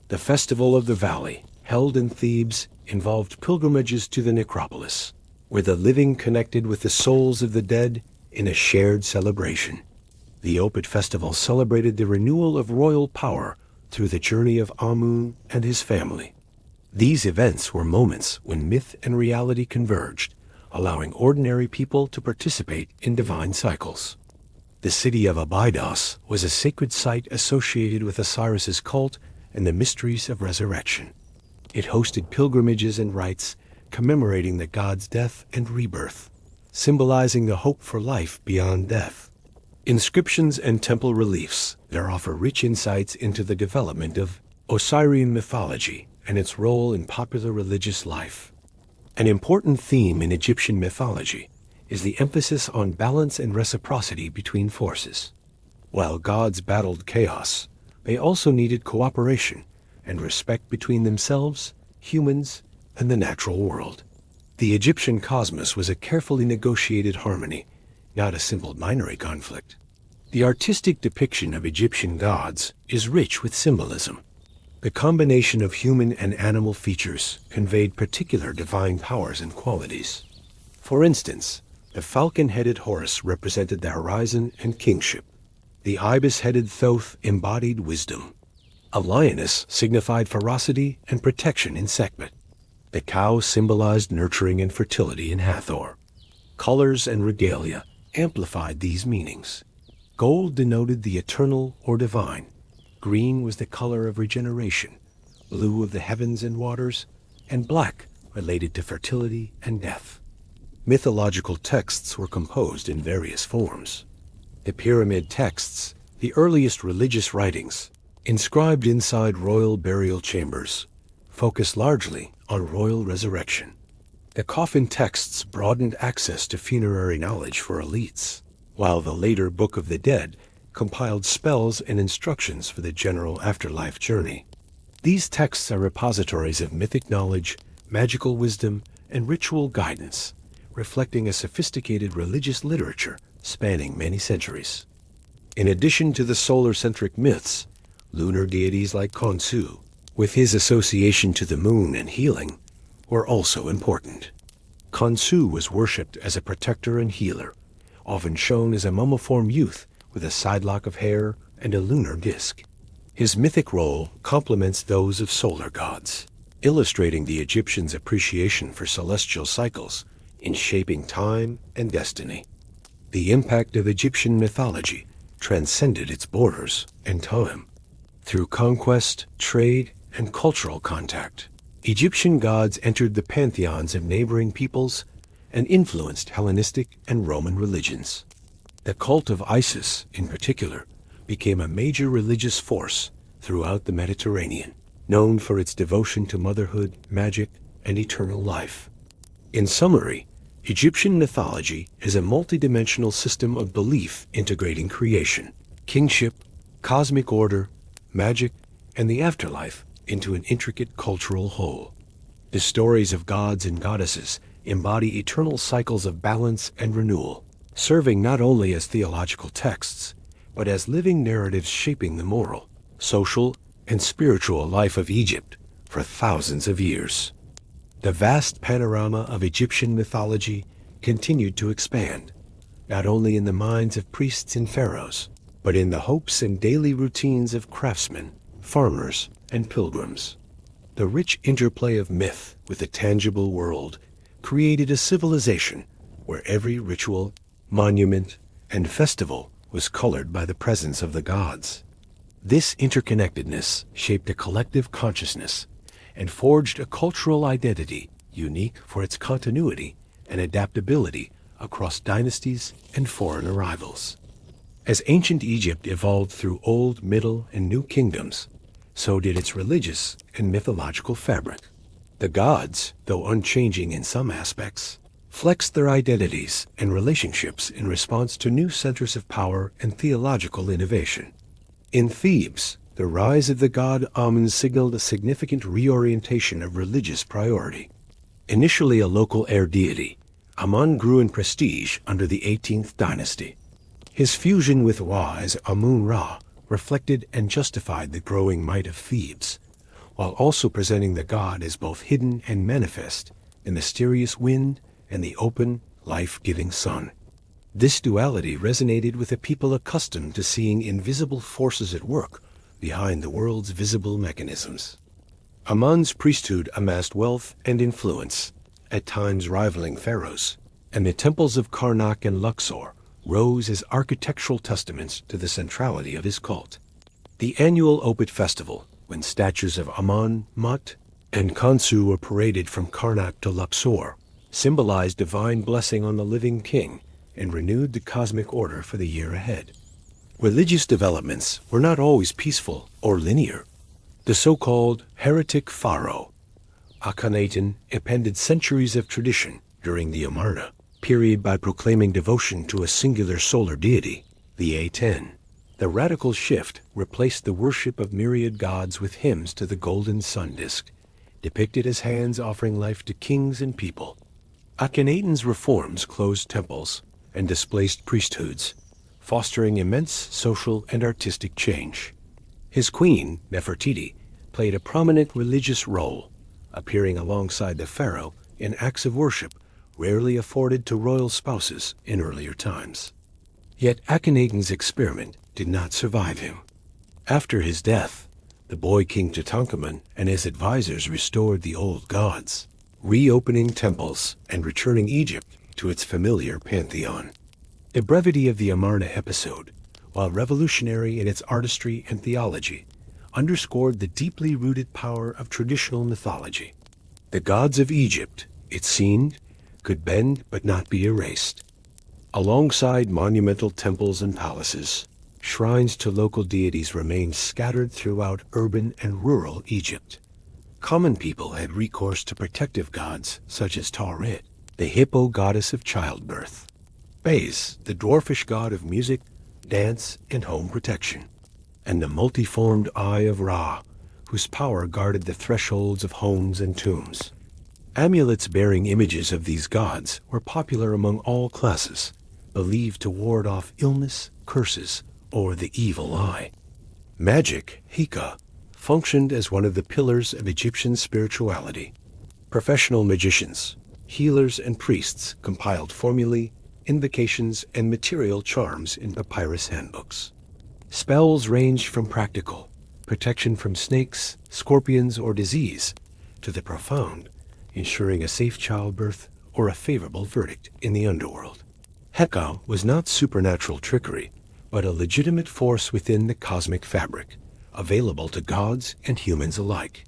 The Festival of the Valley, held in Thebes, involved pilgrimages to the necropolis, where the living connected with the souls of the dead in a shared celebration. The Opet Festival celebrated the renewal of royal power through the journey of Amun and his family. These events were moments when myth and reality converged, allowing ordinary people to participate in divine cycles. The city of Abydos was a sacred site associated with Osiris's cult and the mysteries of resurrection. It hosted pilgrimages and rites commemorating the god's death and rebirth, symbolizing the hope for life beyond death. Inscriptions and temple reliefs there offer rich insights into the development of Osirian mythology and its role in popular religious life. An important theme in Egyptian mythology is the emphasis on balance and reciprocity between forces. While gods battled chaos, they also needed cooperation and respect between themselves, humans, and the natural world. The Egyptian cosmos was a carefully negotiated harmony, not a simple binary conflict. The artistic depiction of Egyptian gods is rich with symbolism. The combination of human and animal features conveyed particular divine powers and qualities. For instance, the falcon-headed Horus represented the horizon and kingship. The ibis-headed Thoth embodied wisdom. A lioness signified ferocity and protection in Sekhmet. The cow symbolized nurturing and fertility in Hathor. Colors and regalia amplified these meanings. Gold denoted the eternal or divine. Green was the color of regeneration, blue of the heavens and waters, and black related to fertility and death. Mythological texts were composed in various forms. The pyramid texts, the earliest religious writings, inscribed inside royal burial chambers, focused largely on royal resurrection. The coffin texts broadened access to funerary knowledge for elites, while the later Book of the Dead compiled spells and instructions for the general afterlife journey. These texts are repositories of mythic knowledge, magical wisdom, and ritual guidance, reflecting a sophisticated religious literature spanning many centuries. In addition to the solar-centric myths, lunar deities like Khonsu, with his association to the moon and healing, were also important. Khonsu was worshipped as a protector and healer, often shown as a mummiform youth with a side lock of hair and a lunar disk. His mythic role complements those of solar gods, illustrating the Egyptians' appreciation for celestial cycles in shaping time and destiny. The impact of Egyptian mythology transcended its borders and time. Through conquest, trade, and cultural contact, Egyptian gods entered the pantheons of neighboring peoples and influenced Hellenistic and Roman religions. The cult of Isis, in particular, became a major religious force throughout the Mediterranean, known for its devotion to motherhood, magic, and eternal life. In summary, Egyptian mythology is a multidimensional system of belief integrating creation, kingship, cosmic order, magic, and the afterlife into an intricate cultural whole. The stories of gods and goddesses embody eternal cycles of balance and renewal, serving not only as theological texts, but as living narratives shaping the moral, social, and spiritual life of Egypt for thousands of years. The vast panorama of Egyptian mythology continued to expand, not only in the minds of priests and pharaohs, but in the hopes and daily routines of craftsmen, farmers, and pilgrims. The rich interplay of myth with the tangible world created a civilization where every ritual, monument, and festival was colored by the presence of the gods. This interconnectedness shaped a collective consciousness and forged a cultural identity unique for its continuity and adaptability across dynasties and foreign arrivals. As ancient Egypt evolved through Old, Middle, and New kingdoms, so did its religious and mythological fabric. The gods, though unchanging in some aspects, flexed their identities and relationships in response to new centers of power and theological innovation. In Thebes, the rise of the god Amun signaled a significant reorientation of religious priority. Initially a local air deity, Amun grew in prestige under the 18th dynasty. His fusion with Ra as Amun-Ra reflected and justified the growing might of Thebes, while also presenting the god as both hidden and manifest, the mysterious wind and the open, life-giving sun. This duality resonated with a people accustomed to seeing invisible forces at work behind the world's visible mechanisms. Amun's priesthood amassed wealth and influence, at times rivaling pharaohs, and the temples of Karnak and Luxor rose as architectural testaments to the centrality of his cult. The annual Opet festival, when statues of Amun, Mut, and Khonsu were paraded from Karnak to Luxor, symbolized divine blessing on the living king and renewed the cosmic order for the year ahead. Religious developments were not always peaceful or linear. The so-called heretic pharaoh, Akhenaten, appended centuries of tradition during the Amarna period by proclaiming devotion to a singular solar deity, the A10. The radical shift replaced the worship of myriad gods with hymns to the golden sun disk, depicted as hands offering life to kings and people. Akhenaten's reforms closed temples and displaced priesthoods, fostering immense social and artistic change. His queen, Nefertiti, played a prominent religious role, appearing alongside the pharaoh in acts of worship rarely afforded to royal spouses in earlier times. Yet Akhenaten's experiment did not survive him. After his death, the boy king Tutankhamun and his advisors restored the old gods, reopening temples and returning Egypt to its familiar pantheon. The brevity of the Amarna episode, while revolutionary in its artistry and theology, underscored the deeply rooted power of traditional mythology. The gods of Egypt, it seemed, could bend but not be erased. Alongside monumental temples and palaces, shrines to local deities remained scattered throughout urban and rural Egypt. Common people had recourse to protective gods such as Tauret, the hippo goddess of childbirth, Bes, the dwarfish god of music, dance, and home protection, and the multiformed Eye of Ra, whose power guarded the thresholds of homes and tombs. Amulets bearing images of these gods were popular among all classes, believed to ward off illness, curses, or the evil eye. Magic, Hika, functioned as one of the pillars of Egyptian spirituality. Professional magicians, healers, and priests compiled formulae, invocations, and material charms in papyrus handbooks. Spells ranged from practical, protection from snakes, scorpions, or disease, to the profound, ensuring a safe childbirth or a favorable verdict in the underworld. Heka was not supernatural trickery, but a legitimate force within the cosmic fabric, available to gods and humans alike.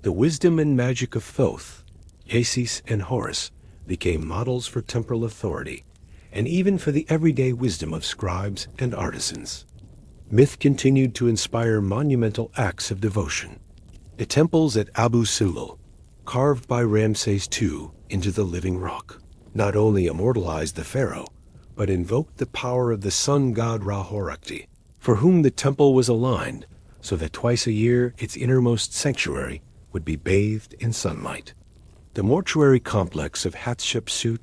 The wisdom and magic of Thoth, Isis, and Horus became models for temporal authority, and even for the everyday wisdom of scribes and artisans. Myth continued to inspire monumental acts of devotion. The temples at Abu Simbel, carved by Ramses II into the living rock, not only immortalized the pharaoh, but invoked the power of the sun god Ra-Horakhti, for whom the temple was aligned, so that twice a year its innermost sanctuary would be bathed in sunlight. The mortuary complex of Hatshepsut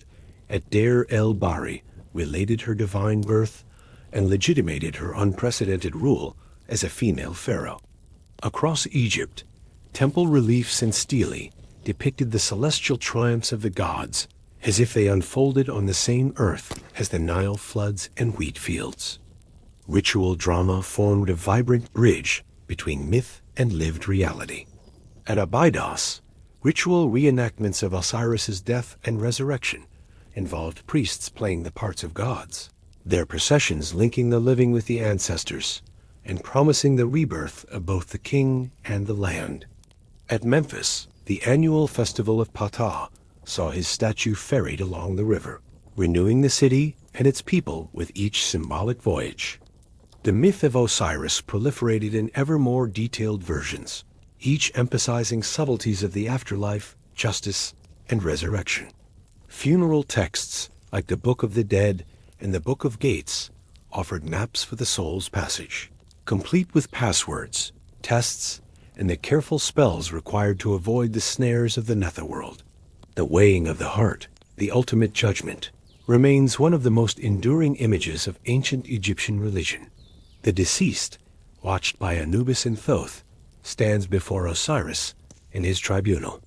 at Deir el-Bahri related her divine birth and legitimated her unprecedented rule as a female pharaoh. Across Egypt, temple reliefs and stelae depicted the celestial triumphs of the gods, as if they unfolded on the same earth as the Nile floods and wheat fields. Ritual drama formed a vibrant bridge between myth and lived reality. At Abydos, ritual reenactments of Osiris's death and resurrection involved priests playing the parts of gods, their processions linking the living with the ancestors and promising the rebirth of both the king and the land. At Memphis, the annual festival of Ptah saw his statue ferried along the river, renewing the city and its people with each symbolic voyage. The myth of Osiris proliferated in ever more detailed versions, each emphasizing subtleties of the afterlife, justice, and resurrection. Funeral texts like the Book of the Dead and the Book of Gates offered maps for the soul's passage, complete with passwords, tests, and the careful spells required to avoid the snares of the netherworld. The weighing of the heart, the ultimate judgment, remains one of the most enduring images of ancient Egyptian religion. The deceased, watched by Anubis and Thoth, stands before Osiris in his tribunal.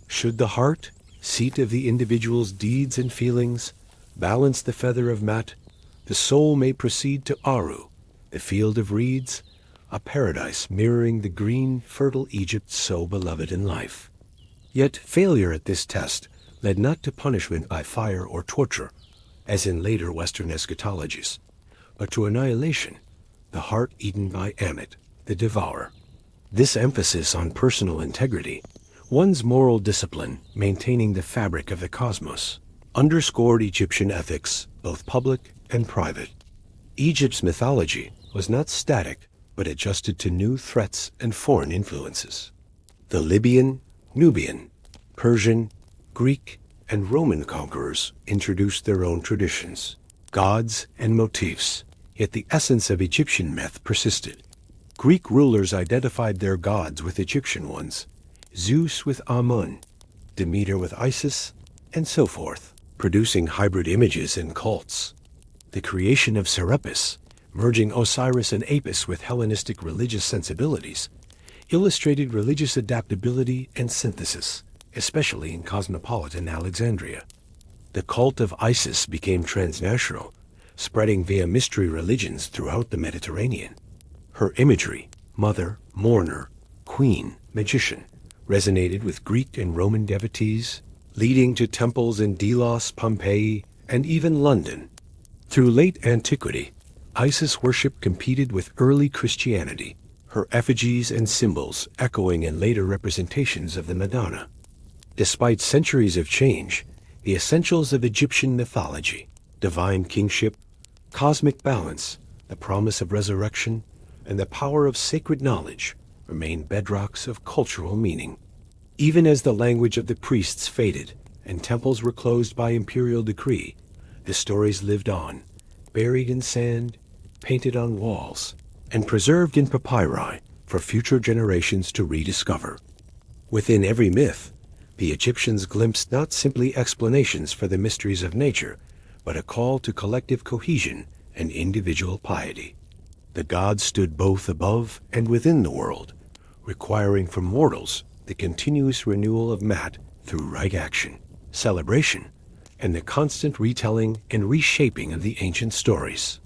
Should the heart, seat of the individual's deeds and feelings, balance the feather of Mat, the soul may proceed to Aru, the field of reeds, a paradise mirroring the green, fertile Egypt so beloved in life. Yet failure at this test led not to punishment by fire or torture, as in later Western eschatologies, but to annihilation, the heart eaten by Ammit, the devourer. This emphasis on personal integrity, one's moral discipline maintaining the fabric of the cosmos, underscored Egyptian ethics, both public and private. Egypt's mythology was not static, but adjusted to new threats and foreign influences. The Libyan, Nubian, Persian, Greek, and Roman conquerors introduced their own traditions, gods, and motifs, yet the essence of Egyptian myth persisted. Greek rulers identified their gods with Egyptian ones, Zeus with Amun, Demeter with Isis, and so forth, producing hybrid images and cults. The creation of Serapis, merging Osiris and Apis with Hellenistic religious sensibilities, illustrated religious adaptability and synthesis, especially in cosmopolitan Alexandria. The cult of Isis became transnational, spreading via mystery religions throughout the Mediterranean. Her imagery, mother, mourner, queen, magician, resonated with Greek and Roman devotees, leading to temples in Delos, Pompeii, and even London. Through late antiquity, Isis worship competed with early Christianity, her effigies and symbols echoing in later representations of the Madonna. Despite centuries of change, the essentials of Egyptian mythology, divine kingship, cosmic balance, the promise of resurrection, and the power of sacred knowledge remain bedrocks of cultural meaning. Even as the language of the priests faded and temples were closed by imperial decree, the stories lived on, buried in sand, painted on walls, and preserved in papyri for future generations to rediscover. Within every myth, the Egyptians glimpsed not simply explanations for the mysteries of nature, but a call to collective cohesion and individual piety. The gods stood both above and within the world, requiring from mortals the continuous renewal of mat through right action, celebration, and the constant retelling and reshaping of the ancient stories.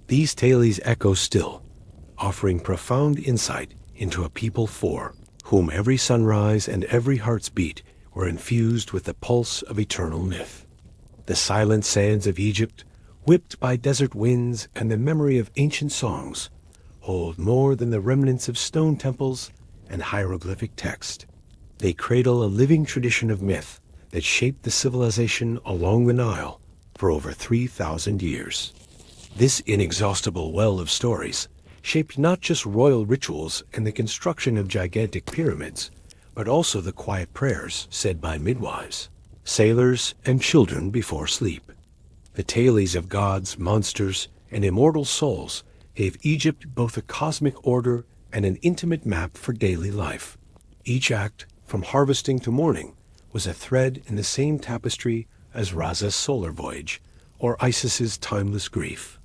These tales echo still, offering profound insight into a people for whom every sunrise and every heart's beat were infused with the pulse of eternal myth. The silent sands of Egypt, whipped by desert winds and the memory of ancient songs, hold more than the remnants of stone temples and hieroglyphic text. They cradle a living tradition of myth that shaped the civilization along the Nile for over 3,000 years. This inexhaustible well of stories shaped not just royal rituals and the construction of gigantic pyramids, but also the quiet prayers said by midwives, sailors, and children before sleep. The tales of gods, monsters, and immortal souls gave Egypt both a cosmic order and an intimate map for daily life. Each act, from harvesting to mourning, was a thread in the same tapestry as Ra's solar voyage, or Isis's timeless grief.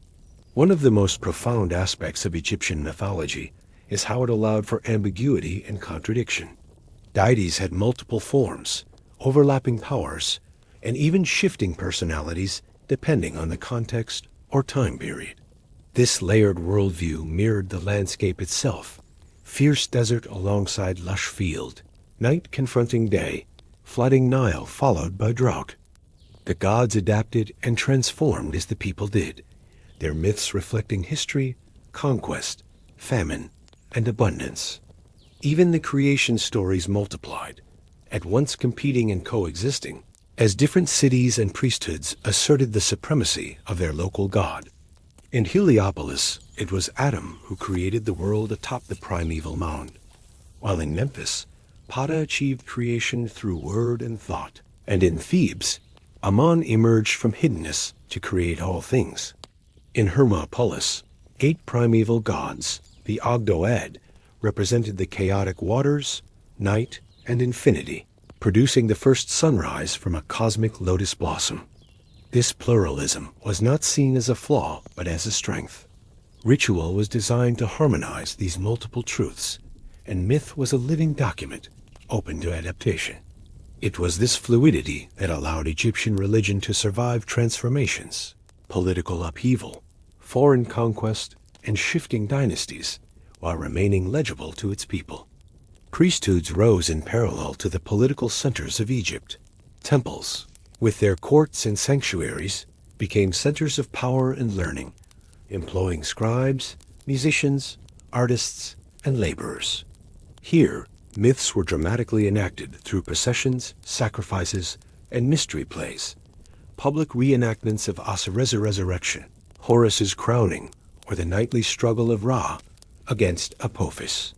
One of the most profound aspects of Egyptian mythology is how it allowed for ambiguity and contradiction. Deities had multiple forms, overlapping powers, and even shifting personalities depending on the context or time period. This layered worldview mirrored the landscape itself: fierce desert alongside lush field, night confronting day, flooding Nile followed by drought. The gods adapted and transformed as the people did, their myths reflecting history, conquest, famine, and abundance. Even the creation stories multiplied, at once competing and coexisting, as different cities and priesthoods asserted the supremacy of their local god. In Heliopolis, it was Adam who created the world atop the primeval mound, while in Memphis, Ptah achieved creation through word and thought, and in Thebes, Ammon emerged from hiddenness to create all things. In Hermopolis, 8 primeval gods, the Ogdoad, represented the chaotic waters, night, and infinity, producing the first sunrise from a cosmic lotus blossom. This pluralism was not seen as a flaw, but as a strength. Ritual was designed to harmonize these multiple truths, and myth was a living document, open to adaptation. It was this fluidity that allowed Egyptian religion to survive transformations, political upheaval, foreign conquest, and shifting dynasties, while remaining legible to its people. Priesthoods rose in parallel to the political centers of Egypt. Temples, with their courts and sanctuaries, became centers of power and learning, employing scribes, musicians, artists, and laborers. Here, myths were dramatically enacted through processions, sacrifices, and mystery plays. Public reenactments of Osiris' resurrection, Horus's crowning, or the nightly struggle of Ra against Apophis.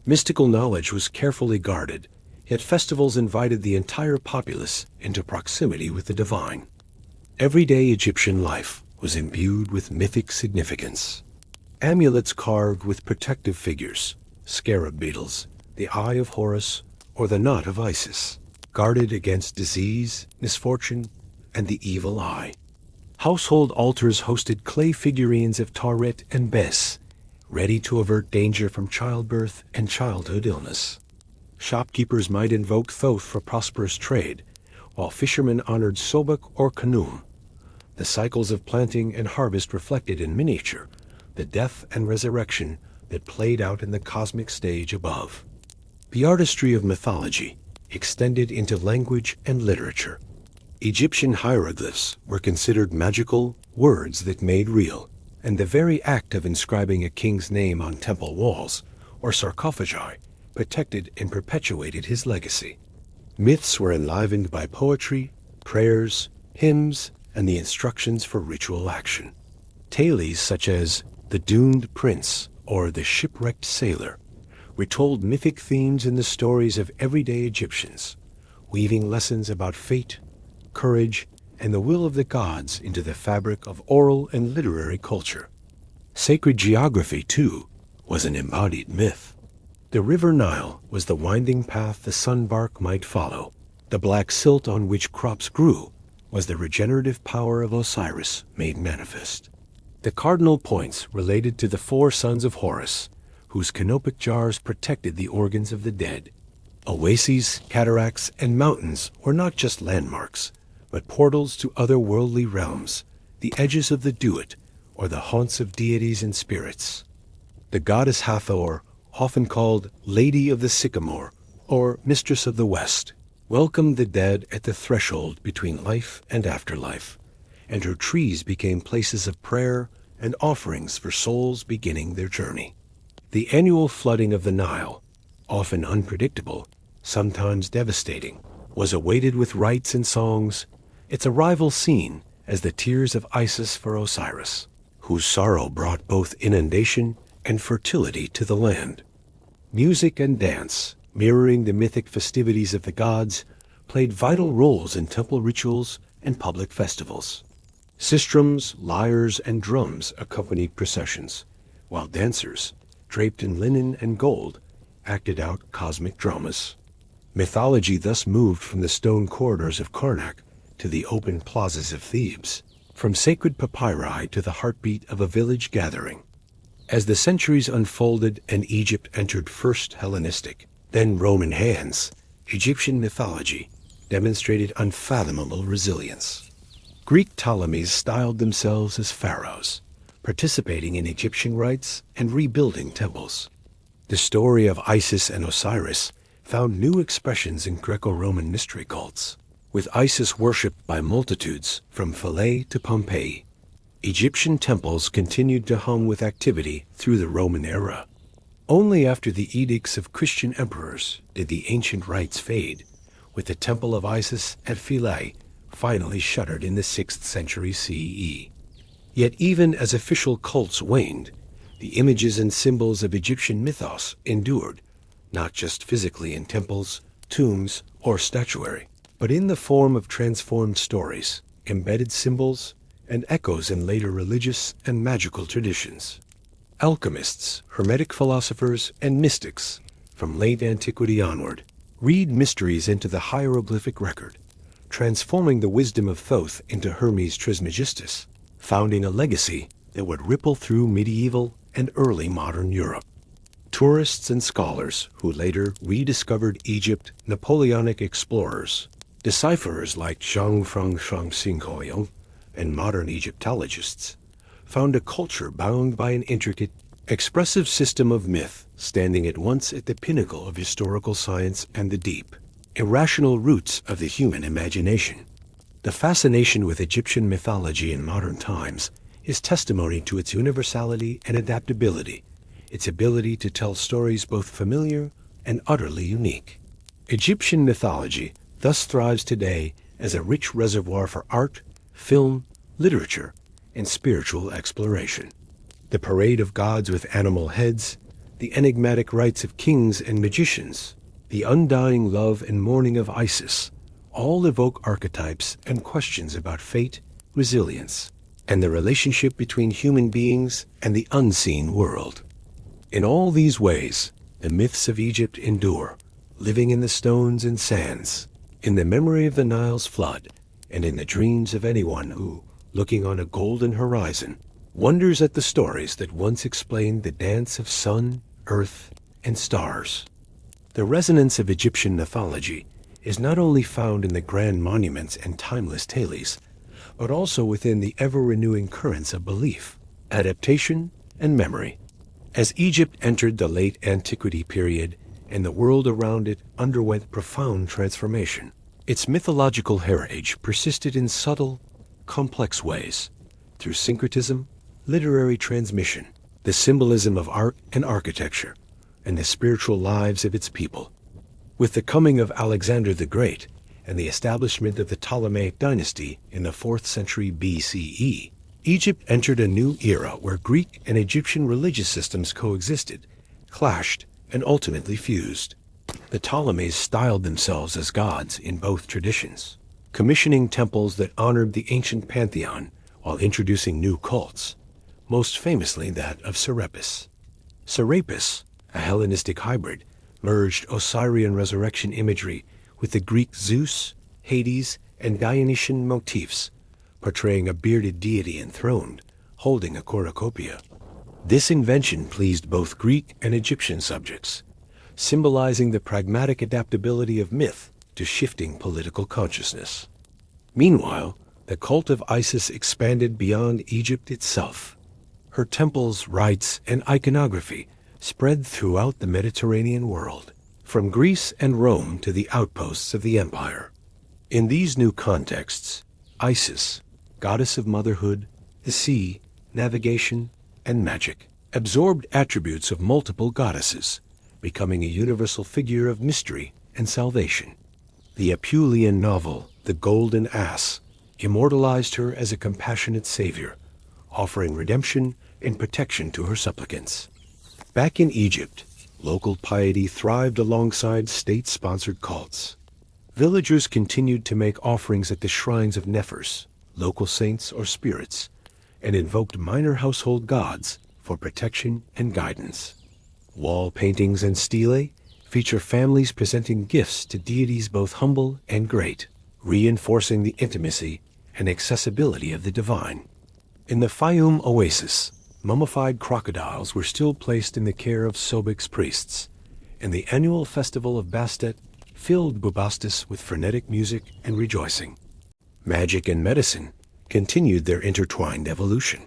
Mystical knowledge was carefully guarded, yet festivals invited the entire populace into proximity with the divine. Everyday Egyptian life was imbued with mythic significance. Amulets carved with protective figures, scarab beetles, the Eye of Horus, or the knot of Isis, guarded against disease, misfortune, and the evil eye. Household altars hosted clay figurines of Tauret and Bes, ready to avert danger from childbirth and childhood illness. Shopkeepers might invoke Thoth for prosperous trade, while fishermen honored Sobek or Khnum. The cycles of planting and harvest reflected in miniature the death and resurrection that played out in the cosmic stage above. The artistry of mythology extended into language and literature. Egyptian hieroglyphs were considered magical words that made real, and the very act of inscribing a king's name on temple walls or sarcophagi protected and perpetuated his legacy. Myths were enlivened by poetry, prayers, hymns, and the instructions for ritual action. Tales such as The Doomed Prince or The Shipwrecked Sailor retold mythic themes in the stories of everyday Egyptians, weaving lessons about fate, courage, and the will of the gods into the fabric of oral and literary culture. Sacred geography, too, was an embodied myth. The river Nile was the winding path the sunbark might follow. The black silt on which crops grew was the regenerative power of Osiris made manifest. The cardinal points related to the 4 sons of Horus, whose canopic jars protected the organs of the dead. Oases, cataracts, and mountains were not just landmarks, but portals to otherworldly realms, the edges of the Duat, or the haunts of deities and spirits. The goddess Hathor, often called Lady of the Sycamore, or Mistress of the West, welcomed the dead at the threshold between life and afterlife, and her trees became places of prayer and offerings for souls beginning their journey. The annual flooding of the Nile, often unpredictable, sometimes devastating, was awaited with rites and songs, its arrival seen as the tears of Isis for Osiris, whose sorrow brought both inundation and fertility to the land. Music and dance, mirroring the mythic festivities of the gods, played vital roles in temple rituals and public festivals. Sistrums, lyres, and drums accompanied processions, while dancers, draped in linen and gold, acted out cosmic dramas. Mythology thus moved from the stone corridors of Karnak to the open plazas of Thebes, from sacred papyri to the heartbeat of a village gathering. As the centuries unfolded and Egypt entered first Hellenistic, then Roman hands, Egyptian mythology demonstrated unfathomable resilience. Greek Ptolemies styled themselves as pharaohs, participating in Egyptian rites and rebuilding temples. The story of Isis and Osiris found new expressions in Greco-Roman mystery cults, with Isis worshipped by multitudes from Philae to Pompeii. Egyptian temples continued to hum with activity through the Roman era. Only after the edicts of Christian emperors did the ancient rites fade, with the Temple of Isis at Philae finally shuttered in the 6th century CE. Yet even as official cults waned, the images and symbols of Egyptian mythos endured, not just physically in temples, tombs, or statuary, but in the form of transformed stories, embedded symbols, and echoes in later religious and magical traditions. Alchemists, Hermetic philosophers, and mystics, from late antiquity onward, read mysteries into the hieroglyphic record, transforming the wisdom of Thoth into Hermes Trismegistus, founding a legacy that would ripple through medieval and early modern Europe. Tourists and scholars who later rediscovered Egypt, Napoleonic explorers, decipherers like Zhang Xinghuoyong, and modern Egyptologists, found a culture bound by an intricate, expressive system of myth standing at once at the pinnacle of historical science and the deep, irrational roots of the human imagination. The fascination with Egyptian mythology in modern times is testimony to its universality and adaptability, its ability to tell stories both familiar and utterly unique. Egyptian mythology thus thrives today as a rich reservoir for art, film, literature, and spiritual exploration. The parade of gods with animal heads, the enigmatic rites of kings and magicians, the undying love and mourning of Isis, all evoke archetypes and questions about fate, resilience, and the relationship between human beings and the unseen world. In all these ways, the myths of Egypt endure, living in the stones and sands, in the memory of the Nile's flood, and in the dreams of anyone who, looking on a golden horizon, wonders at the stories that once explained the dance of sun, earth, and stars. The resonance of Egyptian mythology is not only found in the grand monuments and timeless tales, but also within the ever-renewing currents of belief, adaptation, and memory. As Egypt entered the late antiquity period and the world around it underwent profound transformation, its mythological heritage persisted in subtle, complex ways, through syncretism, literary transmission, the symbolism of art and architecture, and the spiritual lives of its people. With the coming of Alexander the Great and the establishment of the Ptolemaic dynasty in the 4th century BCE, Egypt entered a new era where Greek and Egyptian religious systems coexisted, clashed, and ultimately fused. The Ptolemies styled themselves as gods in both traditions, commissioning temples that honored the ancient pantheon while introducing new cults, most famously that of Serapis. Serapis, a Hellenistic hybrid, merged Osirian resurrection imagery with the Greek Zeus, Hades, and Dionysian motifs, portraying a bearded deity enthroned, holding a cornucopia. This invention pleased both Greek and Egyptian subjects, symbolizing the pragmatic adaptability of myth to shifting political consciousness. Meanwhile, the cult of Isis expanded beyond Egypt itself. Her temples, rites, and iconography spread throughout the Mediterranean world, from Greece and Rome to the outposts of the empire. In these new contexts, Isis, goddess of motherhood, the sea, navigation, and magic, absorbed attributes of multiple goddesses, becoming a universal figure of mystery and salvation. The Apuleian novel, The Golden Ass, immortalized her as a compassionate savior, offering redemption and protection to her supplicants. Back in Egypt, local piety thrived alongside state-sponsored cults. Villagers continued to make offerings at the shrines of Nephers, local saints or spirits, and invoked minor household gods for protection and guidance. Wall paintings and stelae feature families presenting gifts to deities both humble and great, reinforcing the intimacy and accessibility of the divine. In the Fayum oasis, mummified crocodiles were still placed in the care of Sobek's priests, and the annual festival of Bastet filled Bubastis with frenetic music and rejoicing. Magic and medicine continued their intertwined evolution.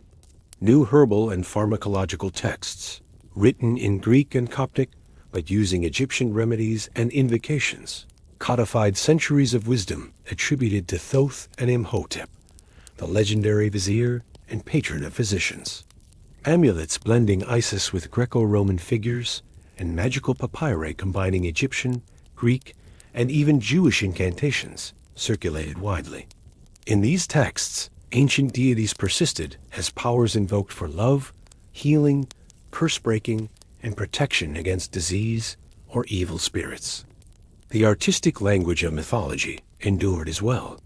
New herbal and pharmacological texts, written in Greek and Coptic but using Egyptian remedies and invocations, codified centuries of wisdom attributed to Thoth and Imhotep, the legendary vizier and patron of physicians. Amulets blending Isis with Greco-Roman figures, and magical papyri combining Egyptian, Greek, and even Jewish incantations circulated widely. In these texts, ancient deities persisted as powers invoked for love, healing, curse-breaking, and protection against disease or evil spirits. The artistic language of mythology endured as well.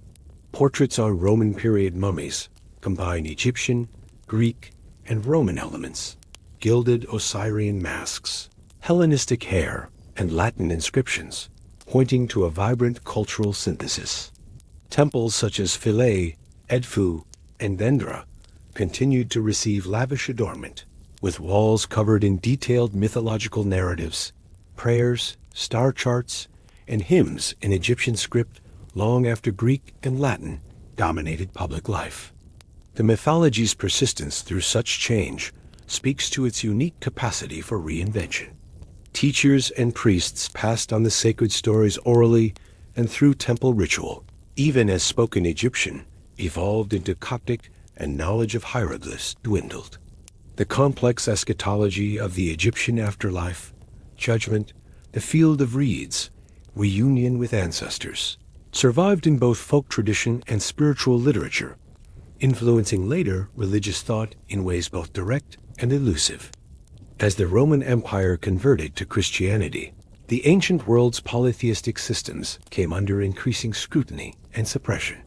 Portraits on Roman period mummies combine Egyptian, Greek, and Roman elements, gilded Osirian masks, Hellenistic hair, and Latin inscriptions, pointing to a vibrant cultural synthesis. Temples such as Philae, Edfu, and Dendra continued to receive lavish adornment, with walls covered in detailed mythological narratives, prayers, star charts, and hymns in Egyptian script long after Greek and Latin dominated public life. The mythology's persistence through such change speaks to its unique capacity for reinvention. Teachers and priests passed on the sacred stories orally and through temple ritual, even as spoken Egyptian evolved into Coptic and knowledge of hieroglyphs dwindled. The complex eschatology of the Egyptian afterlife, judgment, the field of reeds, reunion with ancestors, survived in both folk tradition and spiritual literature, influencing later religious thought in ways both direct and elusive. As the Roman Empire converted to Christianity, the ancient world's polytheistic systems came under increasing scrutiny and suppression.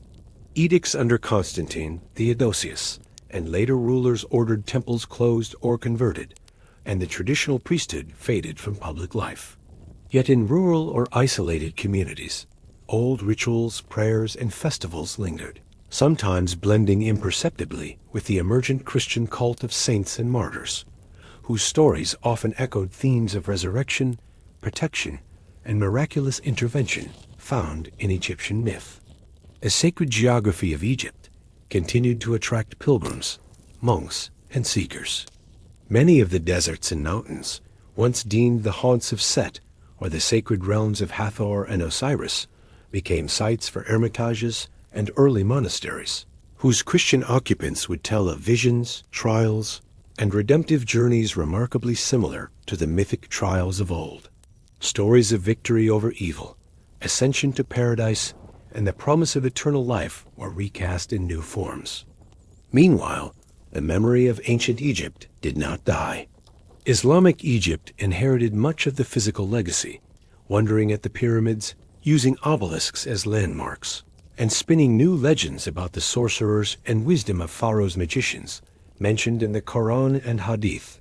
Edicts under Constantine, Theodosius, and later rulers ordered temples closed or converted, and the traditional priesthood faded from public life. Yet in rural or isolated communities, old rituals, prayers, and festivals lingered, sometimes blending imperceptibly with the emergent Christian cult of saints and martyrs, whose stories often echoed themes of resurrection, protection, and miraculous intervention found in Egyptian myth. A sacred geography of Egypt continued to attract pilgrims, monks, and seekers. Many of the deserts and mountains, once deemed the haunts of Set or the sacred realms of Hathor and Osiris, became sites for hermitages and early monasteries, whose Christian occupants would tell of visions, trials, and redemptive journeys remarkably similar to the mythic trials of old. Stories of victory over evil, ascension to paradise, and the promise of eternal life were recast in new forms. Meanwhile, the memory of ancient Egypt did not die. Islamic Egypt inherited much of the physical legacy, wondering at the pyramids, using obelisks as landmarks, and spinning new legends about the sorcerers and wisdom of Pharaoh's magicians, mentioned in the Quran and Hadith.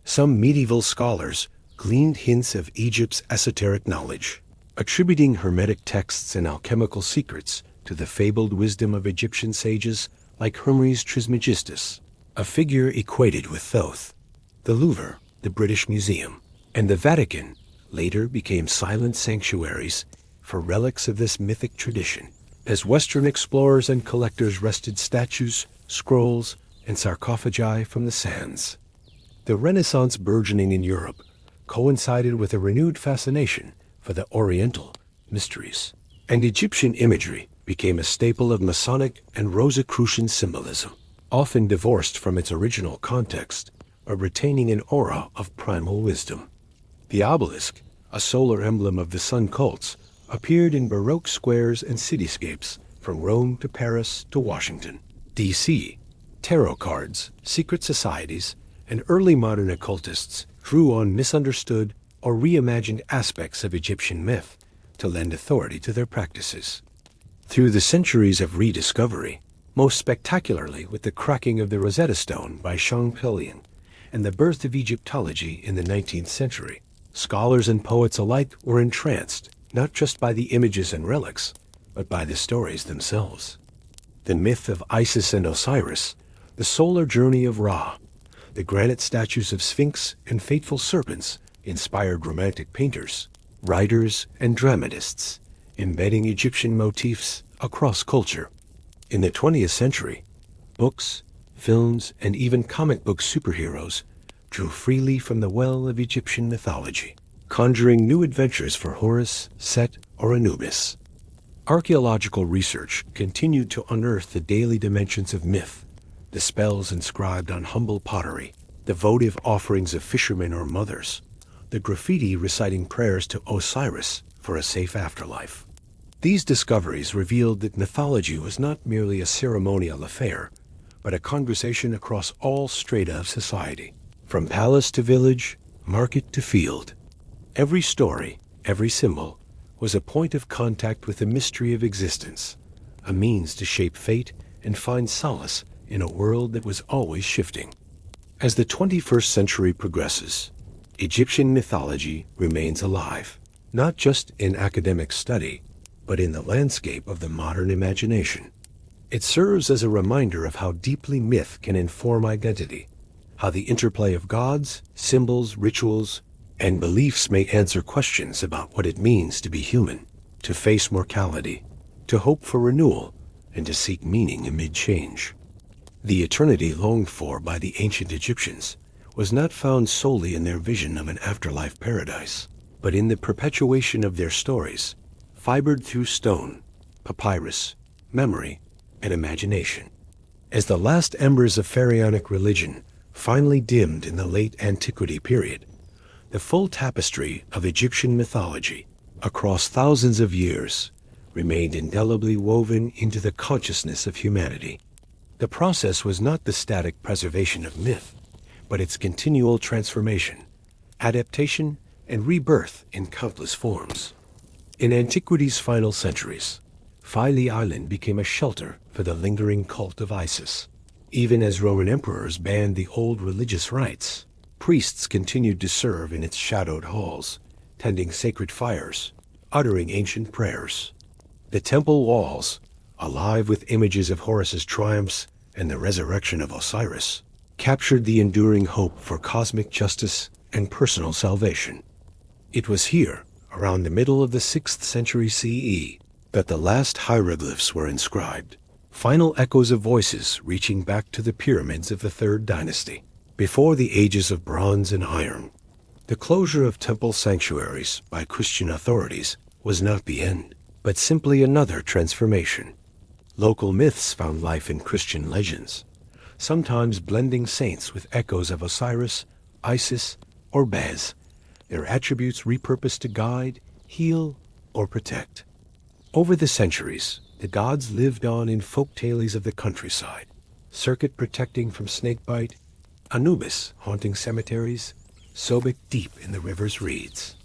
Some medieval scholars gleaned hints of Egypt's esoteric knowledge, attributing Hermetic texts and alchemical secrets to the fabled wisdom of Egyptian sages like Hermes Trismegistus, a figure equated with Thoth. The Louvre, the British Museum, and the Vatican later became silent sanctuaries for relics of this mythic tradition, as Western explorers and collectors wrested statues, scrolls, and sarcophagi from the sands. The Renaissance burgeoning in Europe coincided with a renewed fascination for the Oriental mysteries, and Egyptian imagery became a staple of Masonic and Rosicrucian symbolism, often divorced from its original context, but retaining an aura of primal wisdom. The obelisk, a solar emblem of the sun cults, appeared in Baroque squares and cityscapes from Rome to Paris to Washington, D.C. Tarot cards, secret societies, and early modern occultists drew on misunderstood or reimagined aspects of Egyptian myth to lend authority to their practices. Through the centuries of rediscovery, most spectacularly with the cracking of the Rosetta Stone by Champollion and the birth of Egyptology in the 19th century, scholars and poets alike were entranced not just by the images and relics, but by the stories themselves. The myth of Isis and Osiris, the solar journey of Ra, the granite statues of Sphinx and fateful serpents inspired romantic painters, writers, and dramatists, embedding Egyptian motifs across culture. In the 20th century, books, films, and even comic book superheroes drew freely from the well of Egyptian mythology, conjuring new adventures for Horus, Set, or Anubis. Archaeological research continued to unearth the daily dimensions of myth, the spells inscribed on humble pottery, the votive offerings of fishermen or mothers, the graffiti reciting prayers to Osiris for a safe afterlife. These discoveries revealed that mythology was not merely a ceremonial affair, but a conversation across all strata of society, from palace to village, market to field. Every story, every symbol, was a point of contact with the mystery of existence, a means to shape fate and find solace in a world that was always shifting. As the 21st century progresses, Egyptian mythology remains alive, not just in academic study, but in the landscape of the modern imagination. It serves as a reminder of how deeply myth can inform identity, how the interplay of gods, symbols, rituals, and beliefs may answer questions about what it means to be human, to face mortality, to hope for renewal, and to seek meaning amid change. The eternity longed for by the ancient Egyptians was not found solely in their vision of an afterlife paradise, but in the perpetuation of their stories, fibered through stone, papyrus, memory, and imagination. As the last embers of pharaonic religion finally dimmed in the late antiquity period, the full tapestry of Egyptian mythology, across thousands of years, remained indelibly woven into the consciousness of humanity. The process was not the static preservation of myth, but its continual transformation, adaptation, and rebirth in countless forms. In antiquity's final centuries, Philae Island became a shelter for the lingering cult of Isis. Even as Roman emperors banned the old religious rites, priests continued to serve in its shadowed halls, tending sacred fires, uttering ancient prayers. The temple walls, alive with images of Horus's triumphs and the resurrection of Osiris, captured the enduring hope for cosmic justice and personal salvation. It was here, around the middle of the 6th century CE, that the last hieroglyphs were inscribed, final echoes of voices reaching back to the pyramids of the 3rd dynasty, before the ages of bronze and iron. The closure of temple sanctuaries by Christian authorities was not the end, but simply another transformation. Local myths found life in Christian legends, sometimes blending saints with echoes of Osiris, Isis, or Baz, their attributes repurposed to guide, heal, or protect. Over the centuries, the gods lived on in folk tales of the countryside, Serket protecting from snakebite, Anubis haunting cemeteries, Sobek deep in the river's reeds.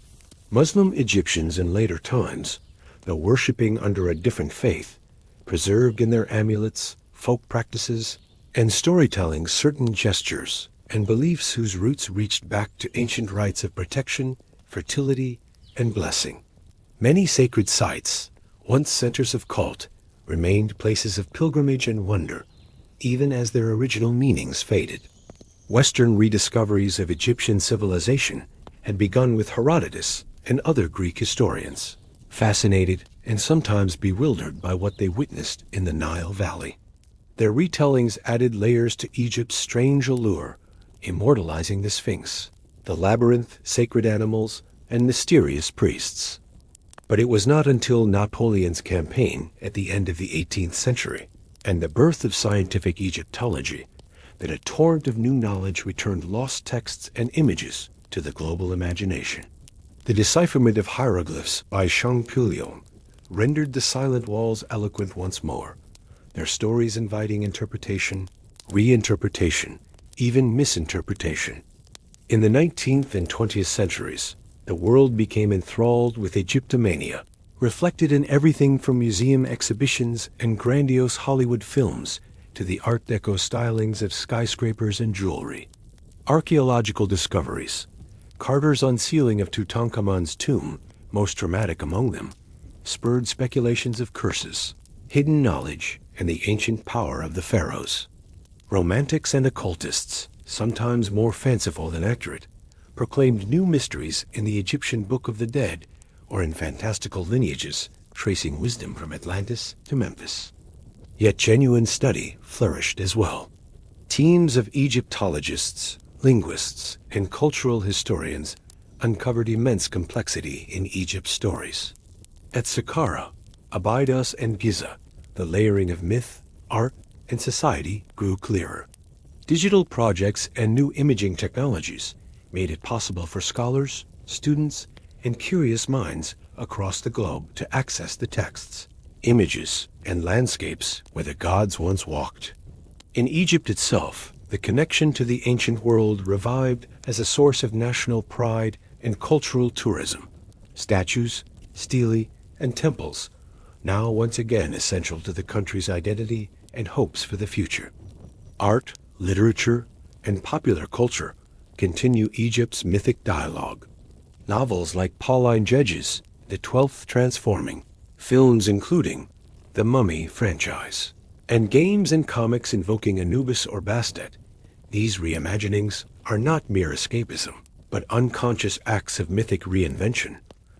Muslim Egyptians in later times, though worshipping under a different faith, preserved in their amulets, folk practices, and storytelling certain gestures and beliefs whose roots reached back to ancient rites of protection, fertility, and blessing. Many sacred sites, once centers of cult, remained places of pilgrimage and wonder, even as their original meanings faded. Western rediscoveries of Egyptian civilization had begun with Herodotus and other Greek historians, fascinated and sometimes bewildered by what they witnessed in the Nile Valley. Their retellings added layers to Egypt's strange allure, immortalizing the Sphinx, the labyrinth, sacred animals, and mysterious priests. But it was not until Napoleon's campaign at the end of the 18th century and the birth of scientific Egyptology that a torrent of new knowledge returned lost texts and images to the global imagination. The decipherment of hieroglyphs by Champollion rendered the silent walls eloquent once more, their stories inviting interpretation, reinterpretation, even misinterpretation. In the 19th and 20th centuries, the world became enthralled with Egyptomania, reflected in everything from museum exhibitions and grandiose Hollywood films to the Art Deco stylings of skyscrapers and jewelry. Archaeological discoveries, Carter's unsealing of Tutankhamun's tomb, most dramatic among them, spurred speculations of curses, hidden knowledge, and the ancient power of the pharaohs. Romantics and occultists, sometimes more fanciful than accurate, proclaimed new mysteries in the Egyptian Book of the Dead or in fantastical lineages tracing wisdom from Atlantis to Memphis. Yet genuine study flourished as well. Teams of Egyptologists, linguists, and cultural historians uncovered immense complexity in Egypt's stories. At Saqqara, Abydos, and Giza, the layering of myth, art, and society grew clearer. Digital projects and new imaging technologies made it possible for scholars, students, and curious minds across the globe to access the texts, images, and landscapes where the gods once walked. In Egypt itself, the connection to the ancient world revived as a source of national pride and cultural tourism. Statues, stelae, and temples, now once again essential to the country's identity and hopes for the future. Art, literature, and popular culture continue Egypt's mythic dialogue. Novels like Pauline Gedge's The Twelfth Transforming, films including the Mummy franchise, and games and comics invoking Anubis or Bastet. These reimaginings are not mere escapism, but unconscious acts of mythic reinvention,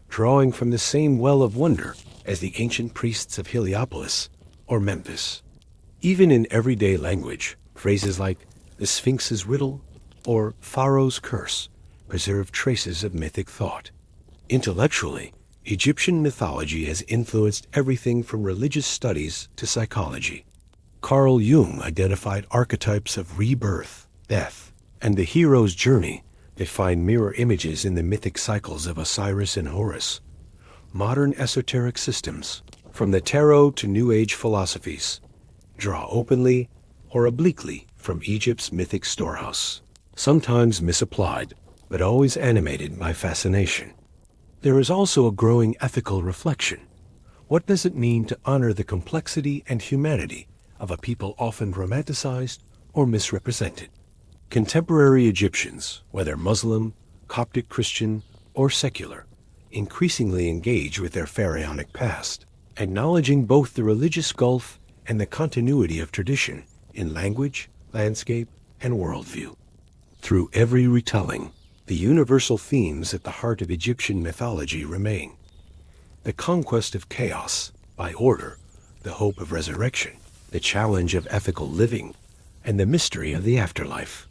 drawing from the same well of wonder as the ancient priests of Heliopolis or Memphis. Even in everyday language, phrases like the Sphinx's riddle or Pharaoh's curse preserve traces of mythic thought. Intellectually, Egyptian mythology has influenced everything from religious studies to psychology. Carl Jung identified archetypes of rebirth, death, and the hero's journey that find mirror images in the mythic cycles of Osiris and Horus. Modern esoteric systems, from the tarot to New Age philosophies, draw openly or obliquely from Egypt's mythic storehouse, sometimes misapplied, but always animated by fascination. There is also a growing ethical reflection. What does it mean to honor the complexity and humanity of a people often romanticized or misrepresented? Contemporary Egyptians, whether Muslim, Coptic Christian, or secular, increasingly engage with their pharaonic past, acknowledging both the religious gulf and the continuity of tradition in language, landscape, and worldview. Through every retelling, the universal themes at the heart of Egyptian mythology remain. The conquest of chaos by order, the hope of resurrection, the challenge of ethical living, and the mystery of the afterlife.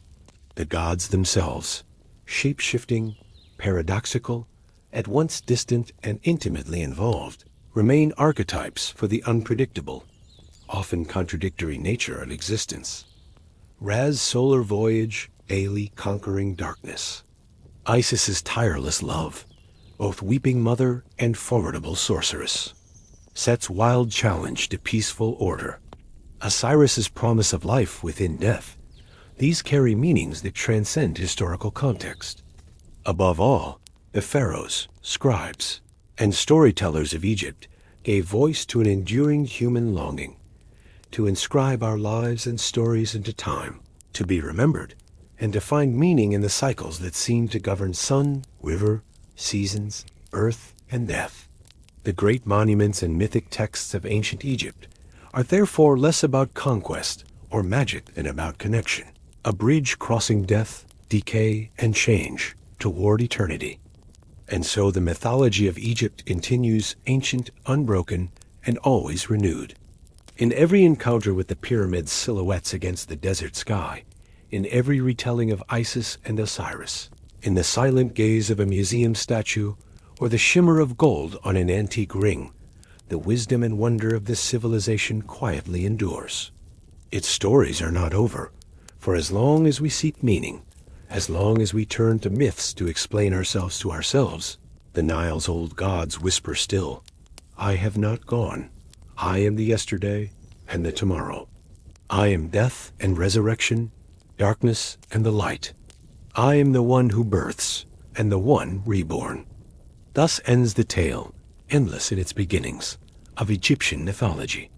The gods themselves, shape-shifting, paradoxical, at once distant and intimately involved, remain archetypes for the unpredictable, often contradictory nature of existence. Ra's solar voyage, Ailey conquering darkness. Isis's tireless love, both weeping mother and formidable sorceress. Set's wild challenge to peaceful order. Osiris's promise of life within death. These carry meanings that transcend historical context. Above all, the pharaohs, scribes, and storytellers of Egypt gave voice to an enduring human longing to inscribe our lives and stories into time, to be remembered, and to find meaning in the cycles that seem to govern sun, river, seasons, earth, and death. The great monuments and mythic texts of ancient Egypt are therefore less about conquest or magic than about connection. a bridge crossing death, decay, and change toward eternity. And so the mythology of Egypt continues, ancient, unbroken, and always renewed. In every encounter with the pyramid's silhouettes against the desert sky, in every retelling of Isis and Osiris, in the silent gaze of a museum statue, or the shimmer of gold on an antique ring, the wisdom and wonder of this civilization quietly endures. Its stories are not over, for as long as we seek meaning, as long as we turn to myths to explain ourselves to ourselves, the Nile's old gods whisper still, "I have not gone. I am the yesterday and the tomorrow. I am death and resurrection, darkness and the light. I am the one who births and the one reborn." Thus ends the tale, endless in its beginnings, of Egyptian mythology.